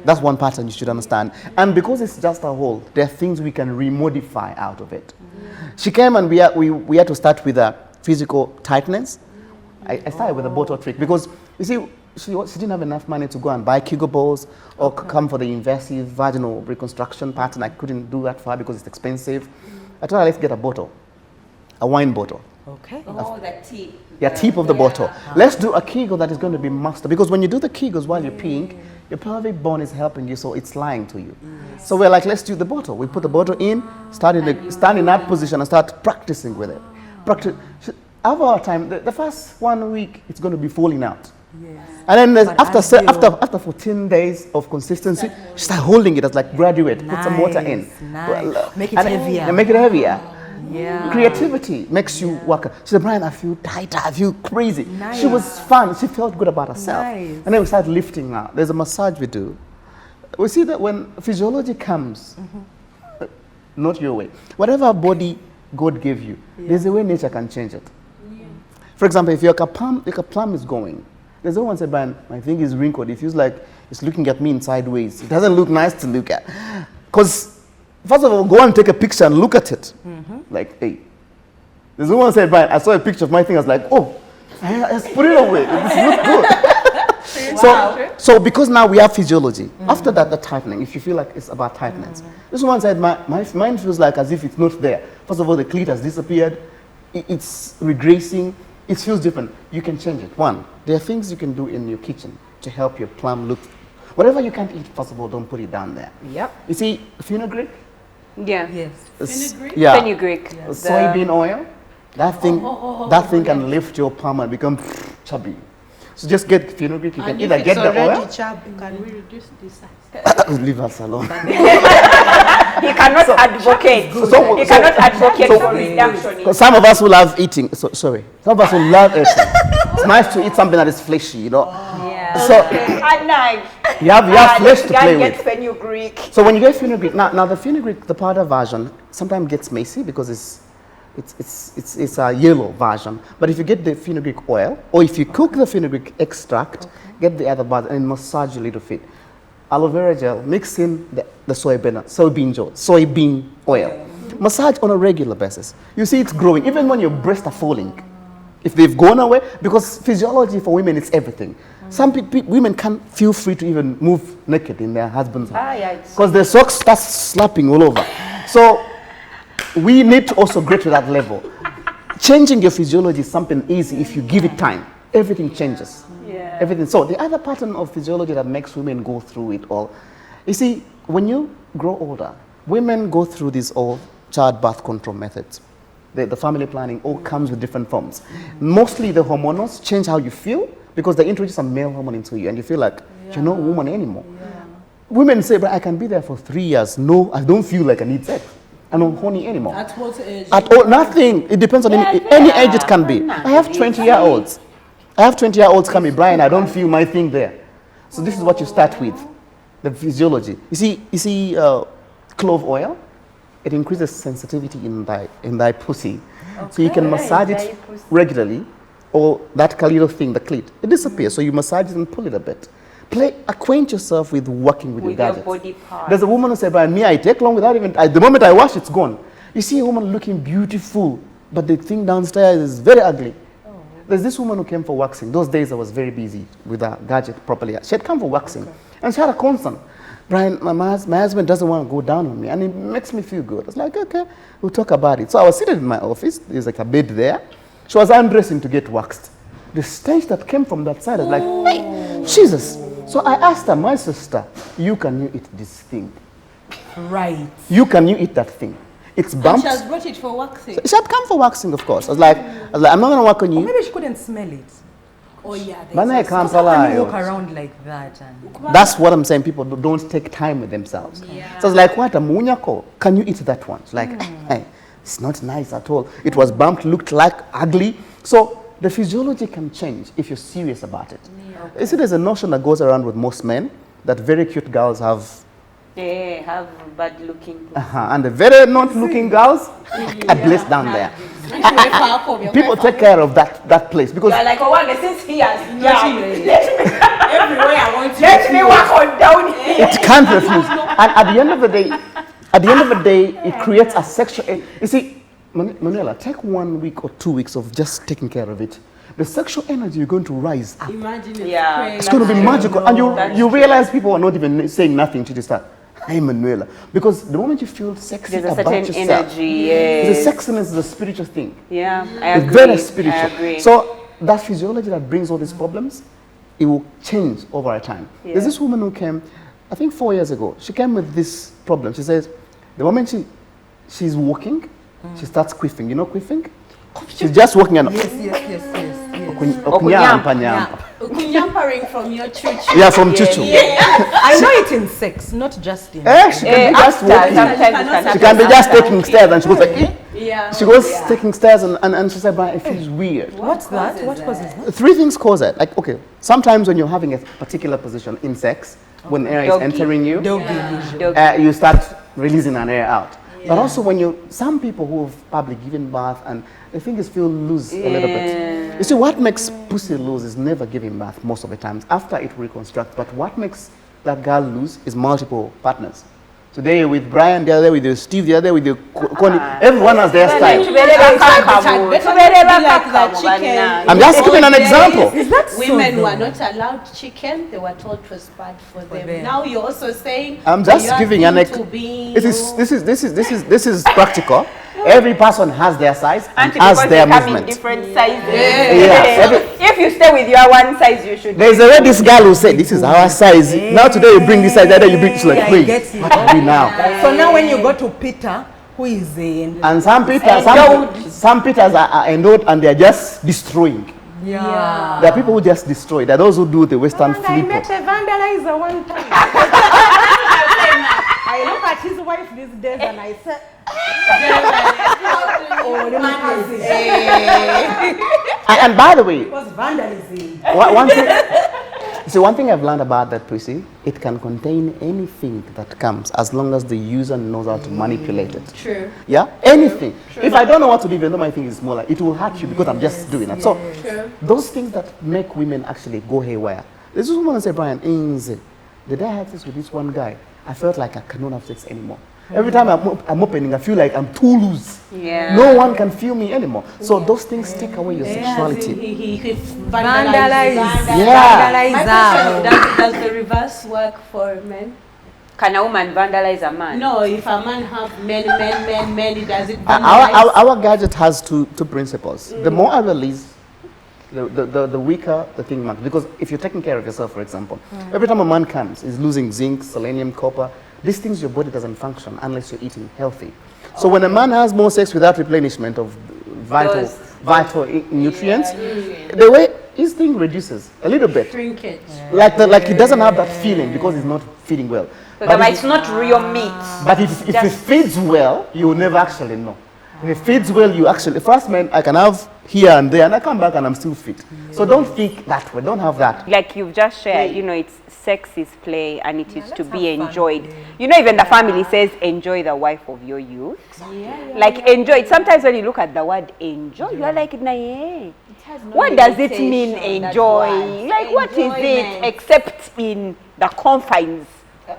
That's one pattern you should understand. And because it's just a hole, there are things we can remodify out of it. She came and we had to start with a physical tightness. I started with a bottle trick because, you see, she didn't have enough money to go and buy Kegel balls or come for the invasive vaginal reconstruction pattern. I couldn't do that for her because it's expensive. I told her, let's get a bottle, a wine bottle. Okay. Oh, the tip. Yeah, tip of the bottle. Let's do a Kegel that is going to be master. Because when you do the Kegels while you're peeing, your pelvic bone is helping you, so it's lying to you. So we're like, let's do the bottle. We put the bottle in, stand in that position and start practicing with it. Over our time, the first 1 week, it's going to be falling out. Yes. And then after 14 days of consistency, she started holding it as like graduate, put some water in. Nice. Make it heavier. And make it heavier. Yeah. Creativity makes you work. She said, Brian, I feel tighter, I feel crazy. Nice. She was fun. She felt good about herself. Nice. And then we started lifting her. There's a massage we do. We see that when physiology comes, not your way, whatever body God gave you, there's a way nature can change it. For example, if your plum is going, there's no one said, Brian, my thing is wrinkled. It feels like it's looking at me in sideways. It doesn't look nice to look at. Because, first of all, go and take a picture and look at it. Like, hey. There's no one said, Brian, I saw a picture of my thing. I was like, oh, let's put it away. This looks good. So because now we have physiology, after that, the tightening, if you feel like it's about tightness. This one said, mine feels like as if it's not there. First of all, the clit has disappeared. It's regressing. It feels different. You can change it. One, there are things you can do in your kitchen to help your plum look. Whatever you can't eat, first of all, don't put it down there. Yep. You see, fenugreek? Yeah. Yes. Fenugreek? Yeah. Fenugreek. Soybean oil. That thing can lift your plum and become chubby. So just get fenugreek. You can either get the oil. Chubby, can we reduce the size? Leave us alone. He cannot advocate. He cannot advocate for reduction. Because some of us will love eating. Some of us will love eating. It's nice to eat something that is fleshy, you know. Yeah. So At night. you have flesh to play with. Fenugreek. So when you get fenugreek, now the fenugreek, the powder version, sometimes gets messy because it's a yellow version. But if you get the fenugreek oil, or if you cook the fenugreek extract, get the other part and massage a little bit. Aloe vera gel, mix in the soybean oil. Massage on a regular basis. You see it's growing, even when your breasts are falling. If they've gone away, because physiology for women is everything. Some women can't feel free to even move naked in their husband's house. Because their socks start slapping all over. So we need to also get to that level. Changing your physiology is something easy if you give it time. Everything changes. Yeah. Everything. So the other pattern of physiology that makes women go through it all, you see, when you grow older, women go through these all childbirth control methods. The family planning all comes with different forms. Mostly the hormones change how you feel because they introduce a male hormone into you and you feel like you're not a woman anymore. Yeah. Women say, but I can be there for 3 years. No, I don't feel like I need sex. I'm not horny anymore. At what age? At all, nothing. It depends on any age it can be. I have 20-year-olds. I have 20-year-olds coming, Brian, I don't feel my thing there. So this is what you start with, the physiology. You see clove oil? It increases sensitivity in thy pussy. Okay. So you can massage it regularly, or that little thing, the clit, it disappears. So you massage it and pull it a bit. Acquaint yourself with working with your gadgets. Body part. There's a woman who said, Brian, me, I take long without even, the moment I wash, it's gone. You see a woman looking beautiful, but the thing downstairs is very ugly. There's this woman who came for waxing. Those days I was very busy with her gadget properly. She had come for waxing. Okay. And she had a concern. Brian, my husband doesn't want to go down on me, and it makes me feel good. I was like, okay, we'll talk about it. So I was seated in my office. There's like a bed there. She was undressing to get waxed. The stench that came from that side, I was like, hey, Jesus. So I asked her, my sister, can you eat this thing? Right. Can you eat that thing? It's bumped. And she has brought it for waxing. She had come for waxing, of course. I was like, I'm not going to work on you. Or maybe she couldn't smell it. Oh yeah. Man, I can't How can you lie. walk around like that? And That's what I'm saying. People don't take time with themselves. Yeah. So it's like, what a munyako? Can you eat that one? It's like, hey, it's not nice at all. It was bumped, looked like ugly. So the physiology can change if you're serious about it. You see, there's a notion that goes around with most men that very cute girls have, They have bad looking. and the very not looking girls are blessed down there. People take care of that place because You're like, oh, well, since he has everywhere I want to. let me walk on down here. it can't refuse. And at the end of the day, it creates a sexual. You see, Manuela, take 1 week or 2 weeks of just taking care of it. The sexual energy you're going to rise up. Imagine it's Yeah. crazy. It's going to be magical, and you realize people are not even saying nothing to start. Hey, Manuela, because the moment you feel sexy There's a about certain yourself, energy. the Yes. sexiness is a spiritual thing. Yeah, I It's agree. very spiritual. I agree. So that physiology that brings all these problems, it will change over a time. Yeah. There's this woman who came, I think 4 years ago. She came with this problem. She says, the moment she's walking, she starts quiffing. You know quiffing? She's just walking and Yes. okunyampa. Kunyampering from your chuchu. Yeah, from chuchu. I know it in sex, not just in. She can be just After, walking. sometimes She can be just taking stairs and she goes like, Yeah. she goes taking stairs and she said, but it feels weird. What's that? What causes that? 3 things cause it. Like, okay, sometimes when you're having a particular position in sex, when air is Doggy. entering you, Dog- you start releasing an air out. But also when some people who have probably given birth and the fingers feel loose a little bit. You see, what makes pussy loose is never giving birth most of the times. After it reconstructs, but what makes that girl loose is multiple partners. Today with Brian, the other day with you, Steve, the other day with you, Connie. Everyone has their style. I'm just giving an example. Is that so Women though? were not allowed chicken. They were told it was bad for them. them. Now you're also saying I'm just you are giving an into being, this is practical. Every person has their size and Auntie, has because their they come in movement. different sizes. Yeah. If you stay with your one size, you should. There's already this girl who said, this is our size. Now today you bring this size, the other you bring, it's like, Yeah, wait, he gets it. what do we now? So now when you go to Peter, who is in? And some Peters are endowed and they're just destroying. Yeah. There are people who just destroy. There are those who do the Western And I met flipper. a vandalizer one time. I look at his wife these days and I said, oh, let me And by the way, it was vandalism. one thing I've learned about that pussy, it can contain anything that comes as long as the user knows how to manipulate it. True. Yeah, anything. If I don't know what to do, even though my thing is smaller, it will hurt you because I'm just doing it. So those things that make women actually go haywire. This is woman who said, Brian, the day I had sex with this one guy, I felt like I cannot have sex anymore. Every time I'm opening, I feel like I'm too loose. Yeah. No one can feel me anymore. So those things take away your sexuality. He Vandalize. Yeah. Does the reverse work for men? Can a woman vandalize a man? No, if a man have many, does it vandalize? Our gadget has two principles. The more I release, the weaker the thing marks. Because if you're taking care of yourself, for example, every time a man comes, he's losing zinc, selenium, copper. These things your body doesn't function unless you're eating healthy. So when a man has more sex without replenishment of vital nutrients, the way his thing reduces a little bit. Shrinkage. Like he doesn't have that feeling because he's not feeding well. But it's not real meat. But if it feeds well, you will never actually know. If it feeds well, you actually, first man, I can have here and there, and I come back and I'm still fit. So don't think that way, don't have that. Like you've just shared, you know, it's sex is play and it is to be enjoyed. You know, even the family says, enjoy the wife of your youth. Like enjoy it. Sometimes when you look at the word enjoy, you're like, nah, yeah. What does it mean enjoy? Like what is it except in the confines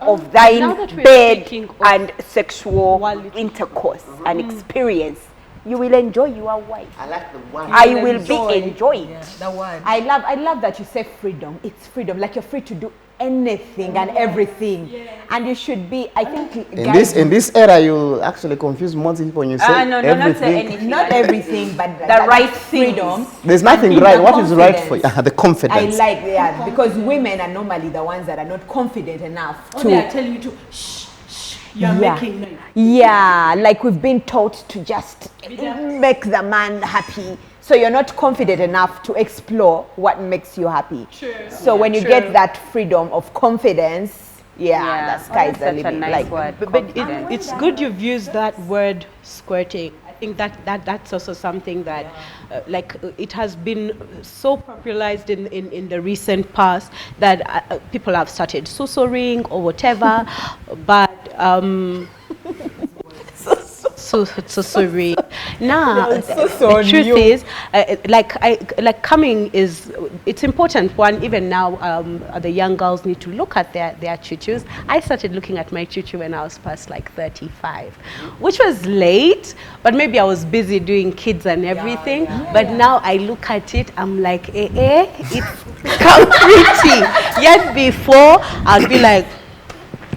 of Now thine that we're bed speaking of and sexual quality. intercourse and experience? You will enjoy your wife. I like the one. I will be enjoyed. The word. I love that you say freedom. It's freedom. Like you're free to do anything and everything. And you should be, I think, In this era, you actually confuse more people when you say No, everything. not say anything. not everything, but The right freedom. things. There's nothing And right. the What is right for you? confidence. The confidence. I like that because women are normally the ones that are not confident enough Oh, to. they are telling you to shh, you're making noise. Yeah, like we've been taught to just make the man happy. So you're not confident enough to explore what makes you happy. True. So when you get that freedom of confidence, the sky's the Such a limit. nice Like, word. But confidence. it's good you've used that word squirting. I think that's also something that, it has been so popularized in the recent past that people have started susoring or whatever, but susoring. Now, the truth is, coming is, it's important. One, even now, the young girls need to look at their chuchus. I started looking at my chuchu when I was past 35, which was late, but maybe I was busy doing kids and everything. But now I look at it, I'm like, it's become pretty. Yet before, I'd be like,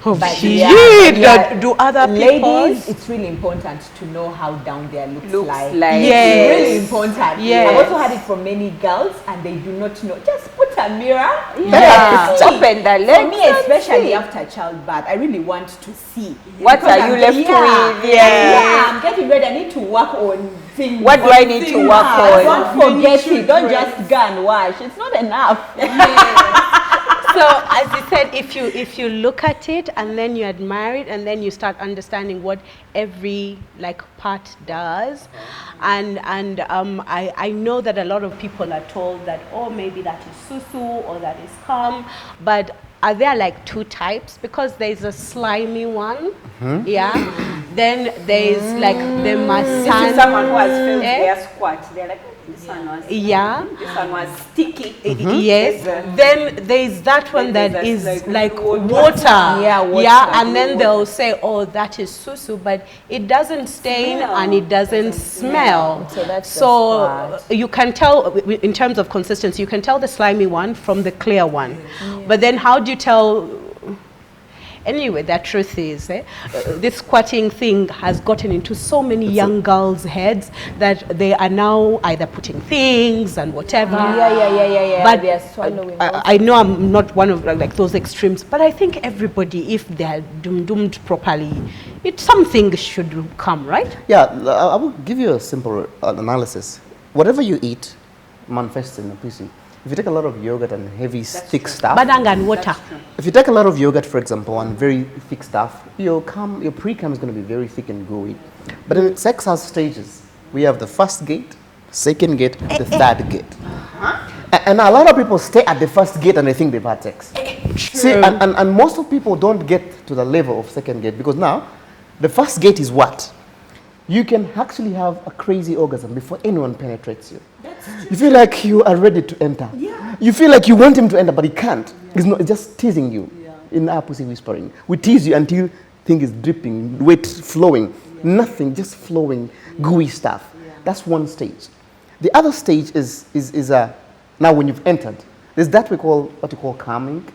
do other ladies, it's really important to know how down there looks like. Yes. It's really important. Yes. I've also had it from many girls, and they do not know. Just put a mirror. Open the legs. For me, especially after childbirth, I really want to see. What are you left with? Yeah. I'm getting ready. I need to work on things. What do I need to work on? Don't forget it. Don't just go and wash. It's not enough. So, as you said, if you look at it and then you admire it and then you start understanding what every part does, and I know that a lot of people are told that, oh, maybe that is susu or that is cum, but are there two types? Because there's a slimy one, then there's the massage. This is someone who has filled their squat. They're like, this one was this one was sticky. Yes. Then there's that one Then that there's is like water. water. And then they'll say, oh, that is susu, but it doesn't stain and it doesn't smell. So that's so you can tell, in terms of consistency, you can tell the slimy one from the clear one. But then how do you tell? Anyway, the truth is, this squatting thing has gotten into so many young girls' heads that they are now either putting things and whatever. But they are swallowing. I know I'm not one of those extremes, but I think everybody, if they are doomed properly, something should come, right? Yeah, I will give you a simple analysis. Whatever you eat manifests in the PC. If you take a lot of yogurt and heavy, thick stuff. Badang and water. If you take a lot of yogurt, for example, and very thick stuff, your pre-cum is going to be very thick and gooey. But in sex has stages. We have the first gate, second gate, the third gate. And a lot of people stay at the first gate and they think they've had sex. See, and most of people don't get to the level of second gate because now, the first gate is what? You can actually have a crazy orgasm before anyone penetrates you. You feel like you are ready to enter. Yeah. You feel like you want him to enter, but he can't. Yeah. It's just teasing you. Yeah. In our pussy whispering. We tease you until thing is dripping, weight flowing. Yeah. Nothing, just flowing, gooey stuff. Yeah. That's one stage. The other stage is now when you've entered, there's that what you call calming.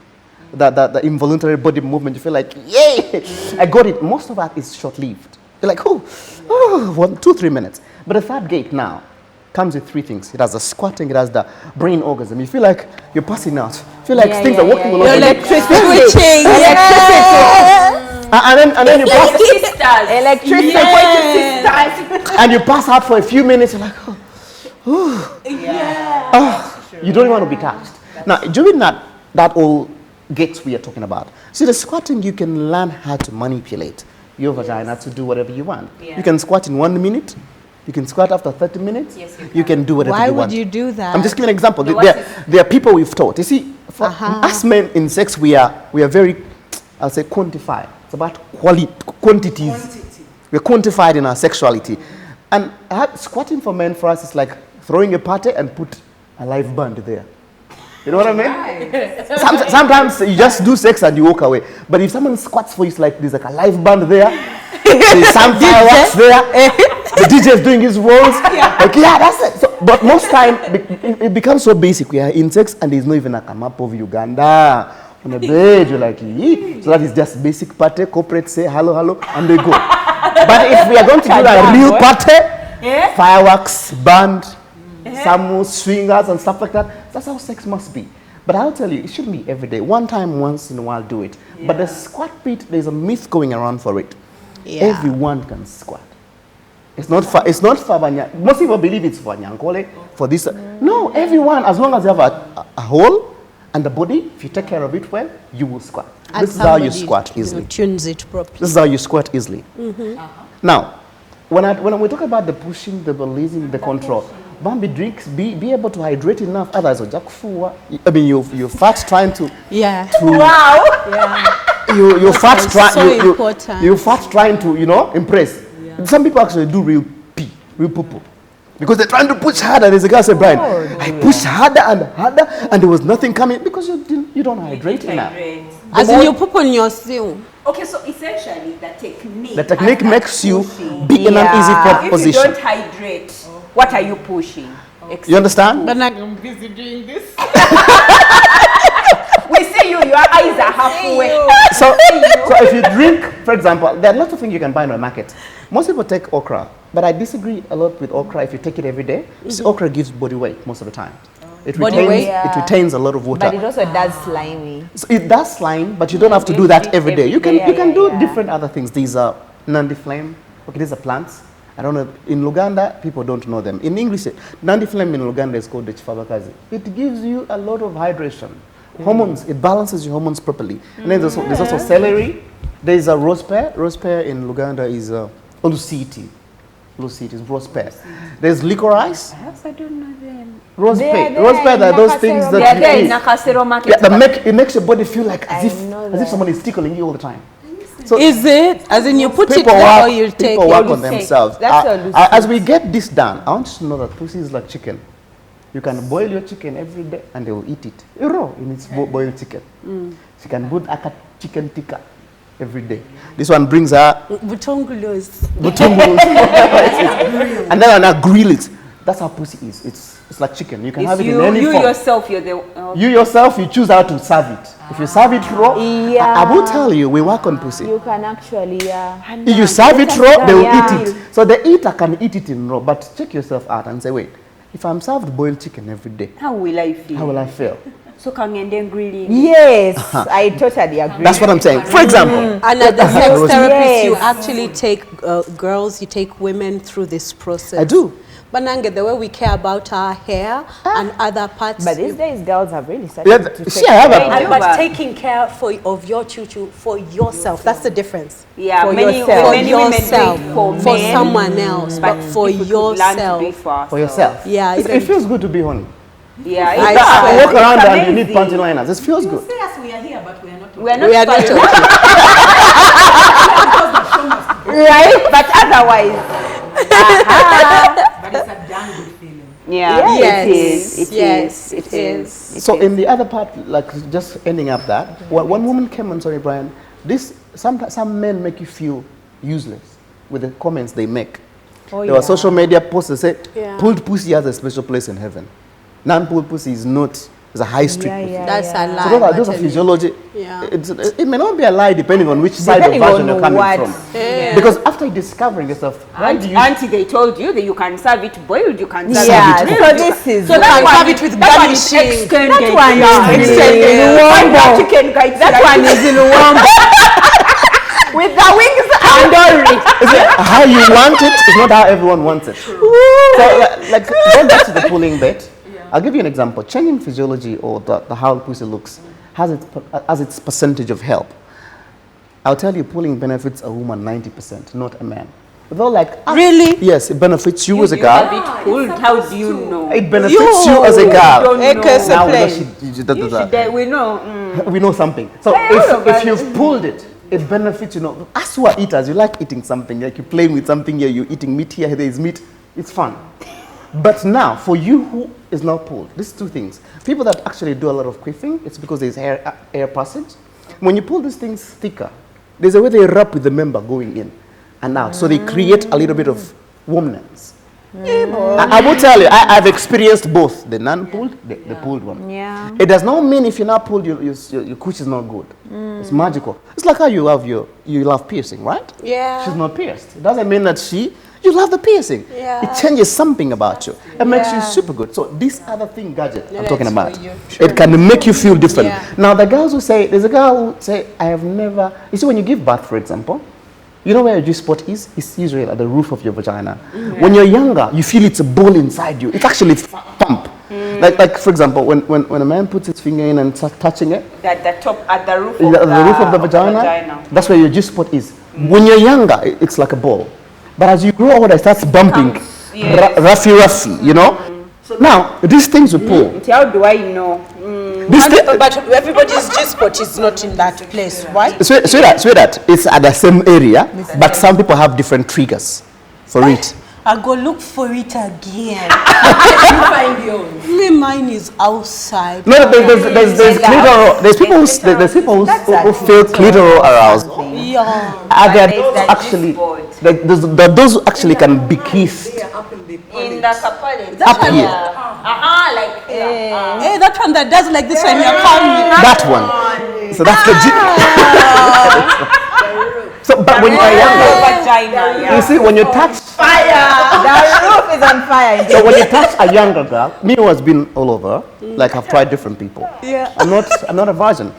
The involuntary body movement. You feel like, yay, I got it. Most of that is short-lived. You're like, 1, 2, 3 minutes. But the third gate now comes with 3 things. It has the squatting, it has the brain orgasm. You feel like you're passing out. You feel like things are working all over. Electricity. And then you pass Electricity. and you pass out for a few minutes. You're like, you don't want to be touched. Now, during that all gates we are talking about. See, the squatting, you can learn how to manipulate your vagina to do whatever you want. You can squat in 1 minute. You can squat after 30 minutes. Yes, you can do whatever you want. Why would you do that? I'm just giving an example. There are people we've taught. You see, for us men in sex, we are very, I'll say, quantified. It's about quantities. We're quantified in our sexuality. And squatting for men for us is like throwing a party and put a live band there. You know what I mean? Sometimes you just do sex and you walk away. But if someone squats for you, it's like there's like a live band there. There's some fireworks there. The DJ is doing his rolls. That's it. So, but most time, it becomes so basic. We are in sex and there's not even like a map of Uganda on the bed. You're like, yee. So that is just basic party. Corporate say hello, and they go. But if we are going to do a real party, fireworks, band, some swingers and stuff like that, that's how sex must be. But I'll tell you, it shouldn't be every day. One time, once in a while, do it. Yeah. But the squat bit, there's a myth going around for it. Yeah. Everyone can squat. It's not for most people believe it's for Nyankole, for this. No, everyone, as long as you have a hole and the body, if you take care of it well, you will squat. And This is how you squat easily. Tunes it properly. This is how you squat easily. Now, when we talk about the pushing, the releasing, the control, Bambi drinks, be able to hydrate enough, otherwise I mean you're fat trying to Wow. you're fat important. you're fat trying to impress. Some people actually do real poo-poo. Because they're trying to push harder. There's a guy said, Brian, I pushed harder and there was nothing coming because you don't hydrate enough. As in you poop on your seal. Okay, so essentially the technique. The technique makes you pushing. be in an easy If position. you don't hydrate, what are you pushing? You understand? But I'm busy doing this. We see you, your eyes are halfway. So if you drink, for example, there are lots of things you can buy in the market. Most people take okra, but I disagree a lot with okra if you take it every day. See, okra gives body weight most of the time. It retains a lot of water. But it also does slimy. So it does slime, but you don't have to do that every day. You can do different other things. These are Nandi flame. Okay, these are plants. I don't know. In Luganda, people don't know them. In English, Nandi flame in Luganda is called the chifabakazi. It gives you a lot of hydration. Hormones, it balances your hormones properly. And then there's also celery. There's a rose pear. Rose pear in Luganda is Olusiti. Olusiti is rose pear. There's licorice. I don't know them. Rose They are pear. there Rose pear in are those Nakasero things market. that They're there you in eat. Nakasero market. Yeah, it makes your body feel like as if someone is tickling you all the time. So Is it? As in you put it people there or work, you take people work it? on themselves. That's all loose. As we get this done, I want you to know that pussy is like chicken. You can boil your chicken every day and they will eat it raw in its boiled chicken. She can put a chicken tikka every day. This one brings her Butongulos. and then I grill it. That's how pussy is. It's like chicken. You can have it in any you form. yourself, you're the. You yourself, you choose how to serve it. If you serve it raw, I will tell you, we work on pussy. You can actually, If you serve it raw, they will Yeah. eat it. So the eater can eat it in raw, but check yourself out and say, wait, if I'm served boiled chicken every day, How will I feel? how will I feel? So can you then grilling? Yes, I totally agree. That's what I'm saying. For example, And as a sex Rose- therapist, you Yes. actually take girls, you take women through this process. I do. But Nange, the way we care about our hair and other parts. But these days, girls have really started Yeah, to see, take I have care. a, And, But- but taking care of your chuchu for yourself, that's the difference. Yeah, For many, yourself. many For women do yourself, it for for men, someone else, but for if we could learn to do it yourself. for ourselves. for yourself. Yeah, It feels good to be honey. Yeah, I it's swear. I walk around it's and you need amazing. panty liners. It feels good. Say us we are here, but we are not. We are not, We are not fine. talking. Right? But otherwise, But it's a damn good feeling. yeah, Yes. it is. It Yes, is. it It is. So in the other part, like just ending up that, one woman came on, sorry Brian, some men make you feel useless with the comments they make. There were social media posts that say, pulled pussy has a special place in heaven. Non-pulled pussy is not, is a high street pussy. That's a lie. So those are physiology. Yeah. It may not be a lie depending on which side of Depending version on you're coming what- from. Because after discovering yourself, why do you Auntie, they told you that you can serve it boiled, you can serve Yeah, it so grilled. this is So that can one serve is- it with that one is garnishing. extended. That one Yeah, is extended. in Find Wombo. that chicken guide That one is in Wombo. With the wings and dory. how you want it is not how everyone wants it. So, like going back to the pulling bit, I'll give you an example. Changing physiology or the how pussy looks has its percentage of help. I'll tell you, pulling benefits a woman 90%, not a man. Though, like Really? yes, it benefits you as a You have girl. it pulled. How do you know? It benefits you as a Don't girl. know. Now we know You should, we know. we know something. So if you've pulled it, it benefits, us who are eaters, you like eating something, like you're playing with something here, you're eating meat here, there is meat, it's fun. But now, for you who is not pulled, these two things. People that actually do a lot of quaffing, it's because there's air passage. When you pull these things thicker, there's a way they wrap with the member going in and out. So they create a little bit of warmness. I will tell you, I've experienced both, the non-pulled, the pulled one. Yeah. It does not mean if you're not pulled, your cooch is not good. It's magical. It's like how you love piercing, right? Yeah. She's not pierced. It doesn't mean that you love the piercing. Yeah. It changes something about you. It makes you super good. So this other thing, gadget, I'm talking about, it can make you feel different. Yeah. Now the girls who say, there's a girl who say, I have never, you see when you give birth, for example, You know where your G-spot is? It's usually at the roof of your vagina. When you're younger, you feel it's a ball inside you. It's actually a pump. Like for example, when a man puts his finger in and starts touching it, At the top, at the roof the roof of the vagina, that's where your G-spot is. When you're younger, it's like a ball. But as you grow older, it starts bumping, roughy, you know? So now, these things we pull. How do I know? But everybody's G-spot is not in that place. Why? So that it's at the same area, but some people have different triggers for it. I'll go look for it again. You find yours. Me, mine is outside. No, there's clitoral. There's people who feel clitoral arousal. Yeah. Are there actually those who actually can be kissed? In the kapale. Up here. Hey, that one that does like this when you're coming. That one. So that's the So, but when you're younger, you see, when you touch Fire! The roof is on fire. so when you touch a younger girl, me who has been all over, like I've tried different people. Yeah. I'm not a virgin.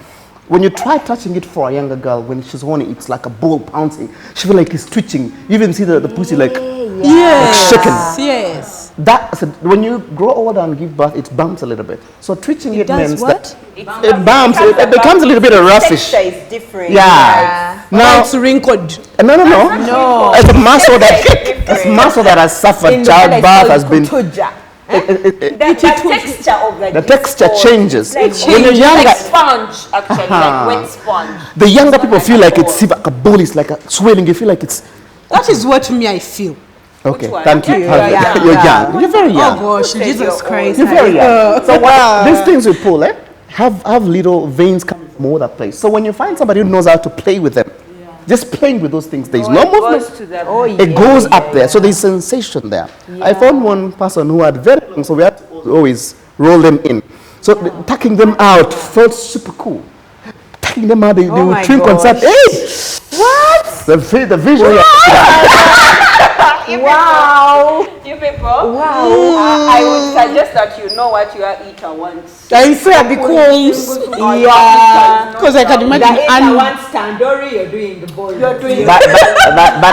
When you try touching it for a younger girl, when she's horny, it's like a ball bouncing. She feels like it's twitching. You even see the pussy like shaking. Yes. That so when you grow older and give birth, it bumps a little bit. So twitching it does means what? that it bumps. It becomes a little bit roughish. Texture is different. Yeah. Now, It's wrinkled. no. It's a muscle that has suffered childbirth has been. The texture of The texture changes. When you're younger, like sponge, actually, like wet sponge. the younger people feel like it's like a ball. It's like a swelling. You feel like it's That is what me I feel. okay. one? Thank you. You're young. You're young. You're very young. Oh gosh, Jesus Christ. You're very young. So what, these things we pull, have little veins coming from all that place. So when you find somebody who knows how to play with them, just playing with those things, there's no movement. It goes up there, so there's sensation there. I found one person who had very long, so we had to always roll them in. So tucking them out felt super cool. Tucking them out, they would my drink on Saturday. Hey! What? The visual. Wow. You people? Wow. I would suggest that you know what your eater wants. I say because Yeah. because I can imagine I want standori, you're doing the ball. You're doing But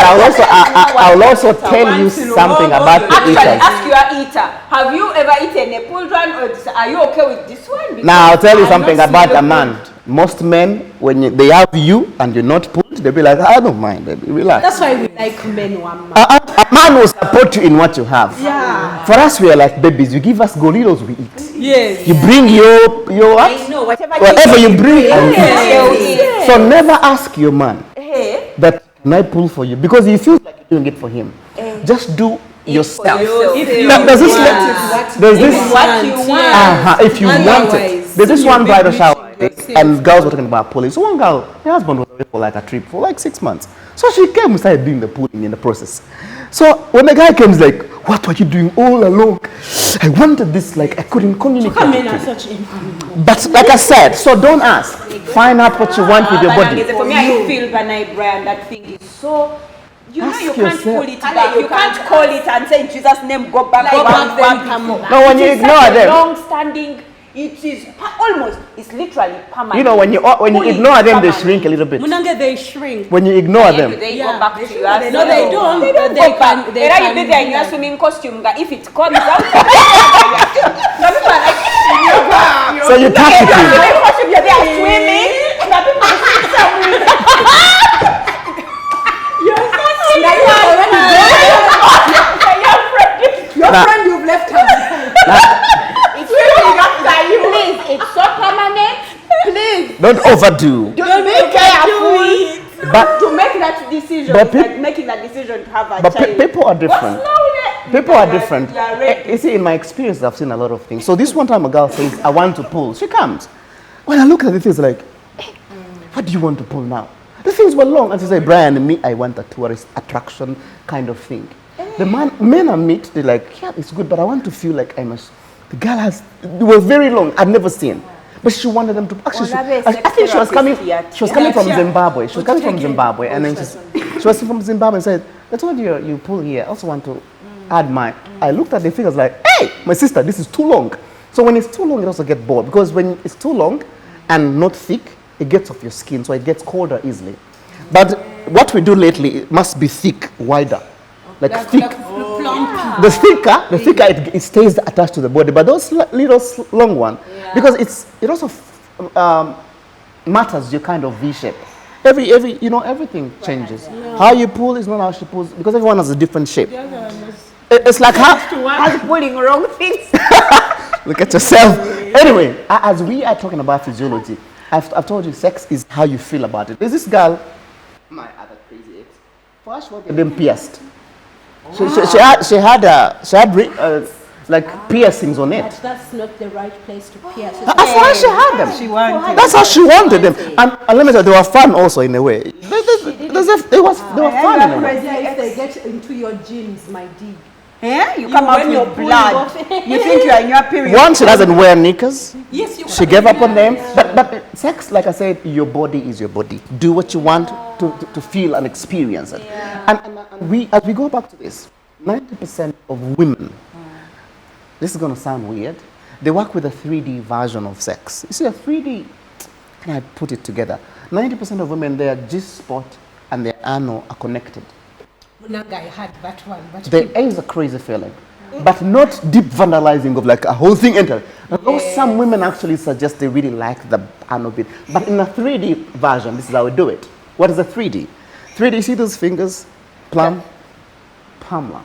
I'll also tell you something about the Actually, eaters. ask your eater. Have you ever eaten a pulled one, or are you okay with this one? Because Now I'll tell you I'm something not about seeing a man. Most men, when they have you and you're not pulled, they'll be like, I don't mind, baby, relax. that's why we like men one man. A man will support you in what you have. Yeah. For us, we are like babies. You give us gorillas, we eat. Yes. You bring your what? No, Whatever you bring. Yes. So never ask your man that can I pull for you, because he feels like you're doing it for him. Just do yourself. There's this. There's this. What you want. If you want it. There's this one bridal shower, and girls were talking about pulling. So one girl, her husband was away for like a trip for like 6 months. So she came and started doing the pulling in the process. So when the guy came, he's like, what were you doing all along? I wanted this, like I couldn't communicate. Men are such inhuman. But like I said, so don't ask. Find out what you want with your body. For me, I feel Brian, that thing is so. You know, you can't yourself. pull it back. You can't call it and say in Jesus' name, go back. Go back, then come on. No, when you ignore them. Long-standing. It is almost. It's literally permanent. You know, when you ignore them, they shrink a little bit. Munange, they shrink. When you ignore them. They Yeah. go back to you. No, they don't. They don't They go can- back. they Either you can be there in do your that. swimming costume, that if it comes out, some people are like, So you touch it in. swimming costume, you're there swimming. Some people are swimming. Your friend you've left her It's really after you. Please, it's so permanent. Please. Don't overdo. Don't be careful. But To make that decision, But it's like making that decision to have a but child. people are different. Go slowly. People are different. You are ready. You see, in my experience, I've seen a lot of things. So this one time, a girl says, "I want to pull." She comes. When I look at the things, like, hey, what do you want to pull now? The things were long, and she said, "Brian, me, I want a tourist attraction kind of thing." The men I meet, they're like, "Yeah, it's good, but I want to feel like I must." The girl it was very long. I'd never seen. But she wanted them to. Actually, I think she was coming. She was coming from Zimbabwe. She was coming from Zimbabwe, and then she was from Zimbabwe and said, "That's what you pull here. I also want to add mine." I looked at the figures like, "Hey, my sister, this is too long." So when it's too long, it also gets bored, because when it's too long and not thick, it gets off your skin, so it gets colder easily. But what we do lately, it must be thick, wider. Like thick. Plump. The thicker it stays attached to the body. But those little long one, because it also matters your kind of V shape. Everything changes. How you pull is not how she pulls, because everyone has a different shape. It's like How's pulling wrong things? look at yourself. Anyway, as we are talking about physiology, I've told you sex is how you feel about it. There's this girl, my other crazy ex, for she wanted them pierced. She had like piercings on it. But that's not the right place to pierce. That's how she had them. She wanted. That's how she wanted them. And let me tell you, they were fun also in a way. They were fun in a way. If they get into your jeans, my D. Yeah, you come out when you're with pulling blood. off- You think you are in your period. One, she doesn't wear knickers. Yes, you She gave up on them. But sex, like I said, your body is your body. Do what you want to feel and experience it. And as we go back to this, 90% of women, this is going to sound weird, they work with a 3D version of sex. You see, a 3D, can I put it together? 90% of women, their G-spot and their anal are connected. Naga, I had that one. But There is a crazy feeling, but not deep vandalizing of like a whole thing enter. Although some women actually suggest they really like the anal bit, but in a 3D version, this is how we do it. What is a 3D? 3D, see those fingers? Plum? Pumla,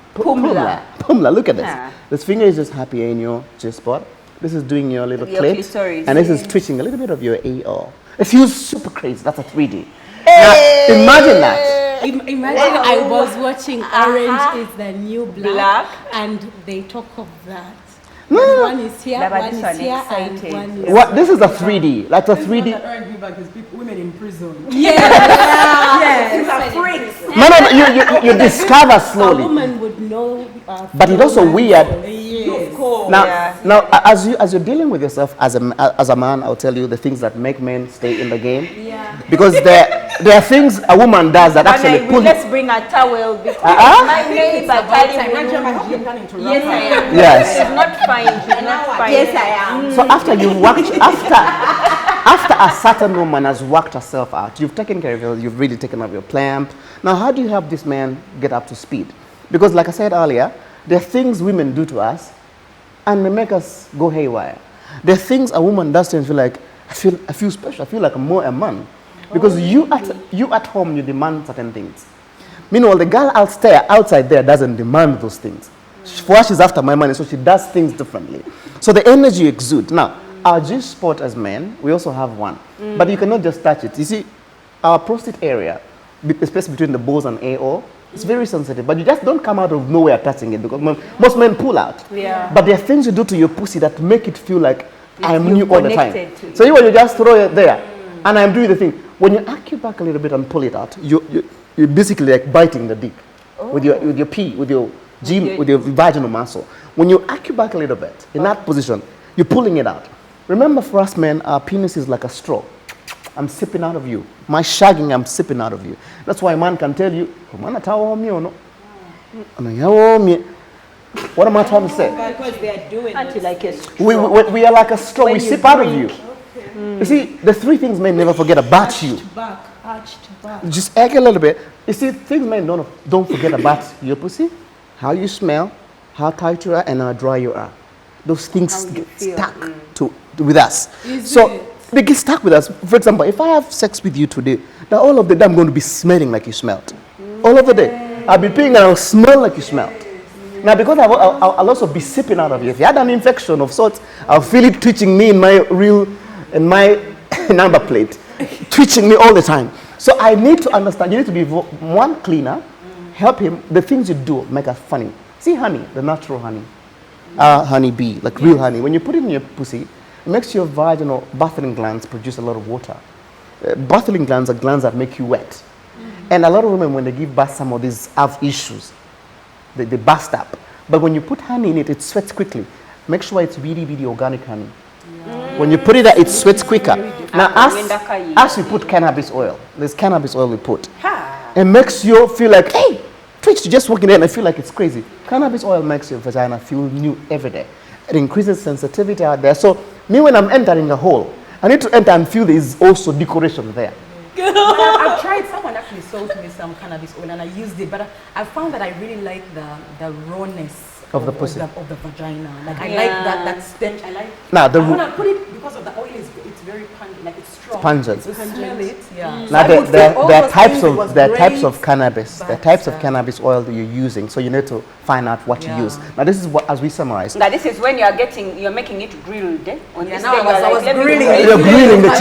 look at this. Yeah. This finger is just happy in your G-spot. This is doing your little Your clit, clitoris. and this is twitching a little bit of your AO. It feels super crazy. That's a 3D. Now, imagine that. Imagine I was watching Orange is the New Black, and they talk of that. No. One is here, But one this is one here, exciting. and one is... What? This is a 3D. Like a 3D. Women in prison. No, you discover A slowly. woman would know... But it's also weird. Yes. Now, as you're dealing with yourself as a man, I'll tell you the things that make men stay in the game. Yeah. Because there are things a woman does that actually pull. Let's bring a towel because my neighbor Yes, I am. Yes. She's not fine. She's not fine. Yes, I am. So after you've worked, after a certain woman has worked herself out, you've taken care of her, you've really taken up your clamp. Now, how do you help this man get up to speed? Because like I said earlier, there are things women do to us and they make us go haywire. There are things a woman does to and feel like, I feel special, I feel like I'm more a man. Because you at home, you demand certain things. Meanwhile, the girl outside there doesn't demand those things. For her, she's after my money, so she does things differently. So the energy exudes. Now, our G-spot as men, we also have one. But you cannot just touch it. You see, our prostate area, especially between the balls and AO, it's very sensitive. But you just don't come out of nowhere touching it because most men pull out. Yeah. But there are things you do to your pussy that make it feel like I'm new all the time. connected to it. So when you just throw it there, and I'm doing the thing. When you arc your back a little bit and pull it out, you're basically like biting the dick with your pee, with your vaginal muscle. When you arc your back a little bit in that position, you're pulling it out. Remember, for us men, our penis is like a straw. I'm sipping out of you. My shagging, I'm sipping out of you. That's why a man can tell you, what am I trying to say? Because they are doing Aren't like a straw? We are like a straw. We sip out of you. You see, the three things men never forget about you. Arched back. Just egg a little bit. You see, things men don't forget about your pussy, how you smell, how tight you are, and how dry you are. Those things get stuck with us. They get stuck with us. For example, if I have sex with you today, now all of the day I'm going to be smelling like you smelled. All of the day. I'll be peeing and I'll smell like you smelled. Now, because I'll also be sipping out of you. If you had an infection of sorts, I'll feel it twitching me in my number plate, twitching me all the time. So I need to understand, you need to be one cleaner, help him, the things you do make us funny. See honey, the natural honey, honey bee, like real honey. When you put it in your pussy, it makes your vaginal bathing glands produce a lot of water. Bathing glands are glands that make you wet. And a lot of women, when they give birth, some of these have issues. They burst up. But when you put honey in it, it sweats quickly. Make sure it's really organic honey. When you put it there, it sweats quicker. Now, as you put cannabis oil, there's cannabis oil we put. It makes you feel like, hey, twitch, you just walk in there and I feel like it's crazy. Cannabis oil makes your vagina feel new every day. It increases sensitivity out there. So, me when I'm entering a hole, I need to enter and feel there is also decoration there. But I've tried, someone actually sold me some cannabis oil and I used it, but I found that I really like the rawness Of the pussy. of the vagina. Like I like that stench. I like. Now, I want to put it because of the oil. It's very pungent. Like it's strong. Pungent. So smell it. Yeah. So Now, I would say all there are those types things, it of was there are types great, of cannabis. There are but, types of cannabis oil that you're using, so you need to find out what to use. Now, this is what, as we summarize. Now this is when you're making it grilled. Eh? On Yeah, this now day, I was let me grilling grill it. You're grilling the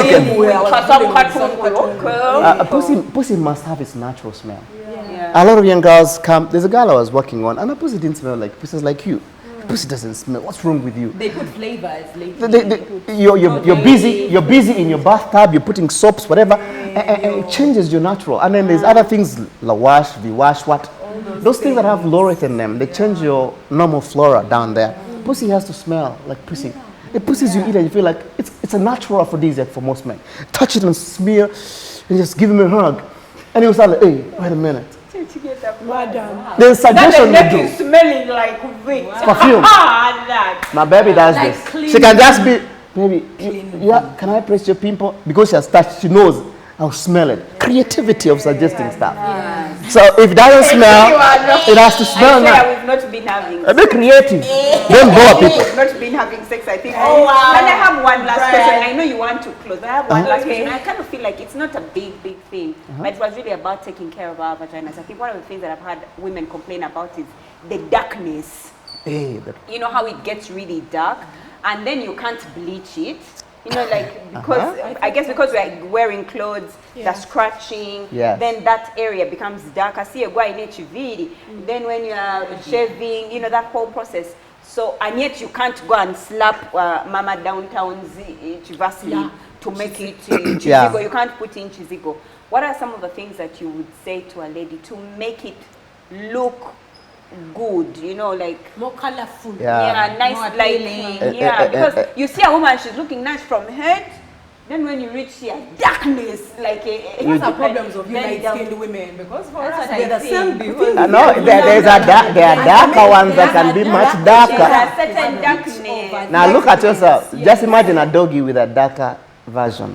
chicken. Pussy must have its natural smell. A lot of young girls come. There's a girl I was working on, and her pussy didn't smell like pussies like you. Pussy doesn't smell. What's wrong with you? They put flavors lately. You're busy in your bathtub. You're putting soaps, whatever, and it changes your natural. And then there's other things, la wash, V-wash, what? Those things that have laureth in them, they change your normal flora down there. Pussy has to smell like pussy. The pussies you eat and you feel like it's a natural aphrodisiac for most men. Touch it and smear, and just give him a hug, and he'll start like, hey, wait a minute. There's suggestion That you you do. smelling like Vic. Perfume. That. My baby does Like this. clean. She can just be, baby, yeah, can I press your pimple? Because she has touched, she knows, I'll smell it. Creativity of suggesting stuff. So if it doesn't smell, it has to smell I nice. swear we've not been having A bit creative. Don't bore people. We've not been having sex, I think. Oh, wow. And I have one last question. I know you want to close. I have one last question. I kind of feel like it's not a big thing, but it was really about taking care of our vaginas. I think one of the things that I've had women complain about is the darkness. Hey, You know how it gets really dark, and then you can't bleach it. You know, like, because I guess because we're wearing clothes, the scratching, Yes. then that area becomes darker. See a guy in HV, then when you are shaving, you know, that whole process. So, and yet you can't go and slap Mama Downtown's Vaseline to make it Chizigo. Yeah. You can't put in Chizigo. What are some of the things that you would say to a lady to make it look good, you know, like More colorful. nice More lighting, appealing. because you see a woman, she's looking nice from head, then when you reach here, darkness, like What's the problems of you very light-skinned women? Because for That's us, what we're I the same. think. Because no, there are darker ones that can be much darker. There's a certain darkness. Now look at yourself. Just imagine a doggy with a darker version.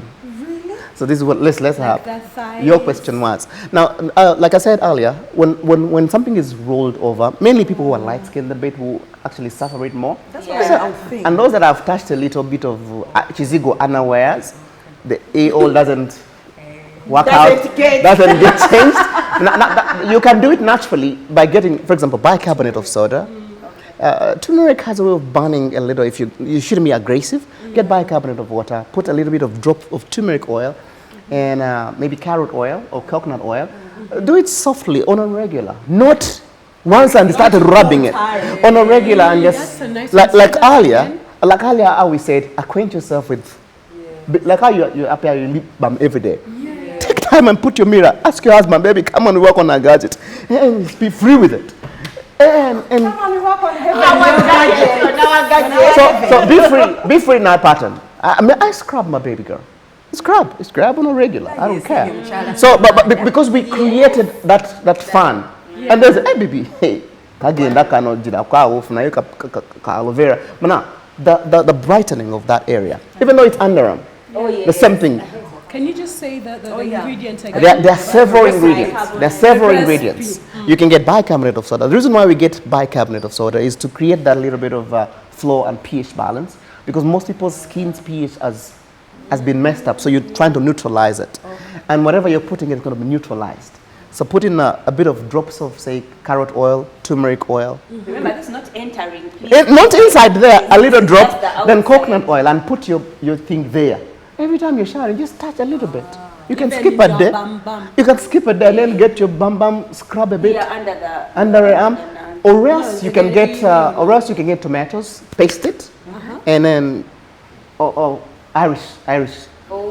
So this is what let's have. that size. Your question was now, like I said earlier, when something is rolled over, mainly people who are light skinned a bit who actually suffer it more. that's what I would think. And those that have touched a little bit of Chizigo unawares, the AO doesn't work Doesn't get changed. You can do it naturally by getting, for example, bicarbonate of soda. Turmeric has a way of burning a little. If you shouldn't be aggressive, get bicarbonate of water, put a little bit of drop of turmeric oil, and maybe carrot oil or coconut oil. Do it softly on a regular, not once and start rubbing it on a regular and just That's a nice like earlier, how we said, acquaint yourself with, like how you appear your lip balm every day. Take time and put your mirror. Ask your husband, baby, come on, work on a gadget, and be free with it. And so be free in that pattern. I scrub my baby girl. Scrub on a regular. I don't care. So, but because we created that fun, and there's hey baby, hey, kagenda kano jina kwa ufu na yuka aloe vera. But now the brightening of that area, even though it's underarm, the same thing. Can you just say the ingredients again? There are several ingredients. There are several ingredients. You can get bicarbonate of soda. The reason why we get bicarbonate of soda is to create that little bit of flow and pH balance, because most people's skin's pH has been messed up. So you're trying to neutralize it. And whatever you're putting in is going to be neutralized. So put in a bit of drops of, say, carrot oil, turmeric oil. Remember, this is not entering. Not inside there, a little drop, Just the then outside. coconut oil, and put your thing there. Every time you're showering, just touch a little bit. You can Even skip a your day. bum bum. You can skip a day and then get your bum bum, scrub a bit Under the under your arm. Or else you can get tomatoes, paste it, and then or Irish.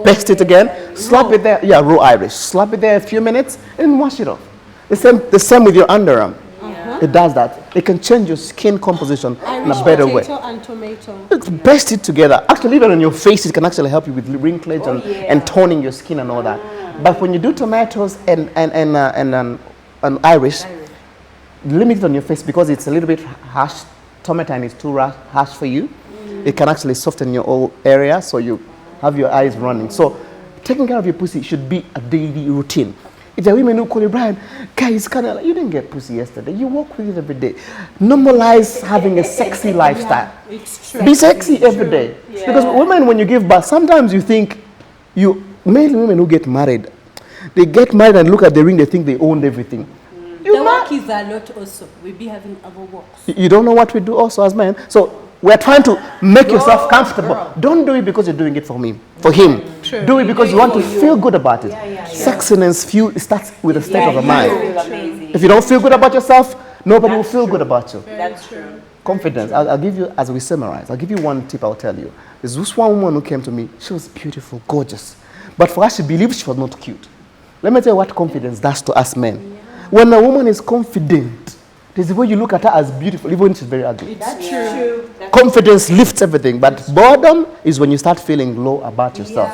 Paste it again, slap it there. Yeah, raw Irish. Slap it there a few minutes and wash it off. The same with your underarm. It does that. It can change your skin composition in a better way. Potato and tomato. Paste it together. Actually, even on your face, it can actually help you with wrinkles and toning your skin and all that. But when you do tomatoes and Irish, limit it on your face because it's a little bit harsh. Tomato is too harsh for you. It can actually soften your whole area, so you have your eyes running. So taking care of your pussy should be a daily routine. If there are women who call you, Brian, guys, kind of like, you didn't get pussy yesterday. You walk with it every day. Normalize having a sexy lifestyle. It's true. Be sexy every day. Because women, when you give birth, sometimes you think, male women who get married, they get married and look at the ring, they think they owned everything. The work is a lot also. We'll be having other works. You don't know what we do also as men. So we're trying to make yourself comfortable. Don't do it because you're doing it for me, for him. True. Do it because you want to feel good about it. Sexiness starts with a state of the mind. If you don't feel good about yourself, nobody will feel good about you. That's true. Confidence. I'll give you, as we summarize, I'll give you one tip I'll tell you. There's this one woman who came to me. She was beautiful, gorgeous. But for her, she believed she was not cute. Let me tell you what confidence does to us men. When a woman is confident, there's a way you look at her as beautiful, even when she's very ugly. That's true. Confidence lifts everything, but boredom is when you start feeling low about yourself.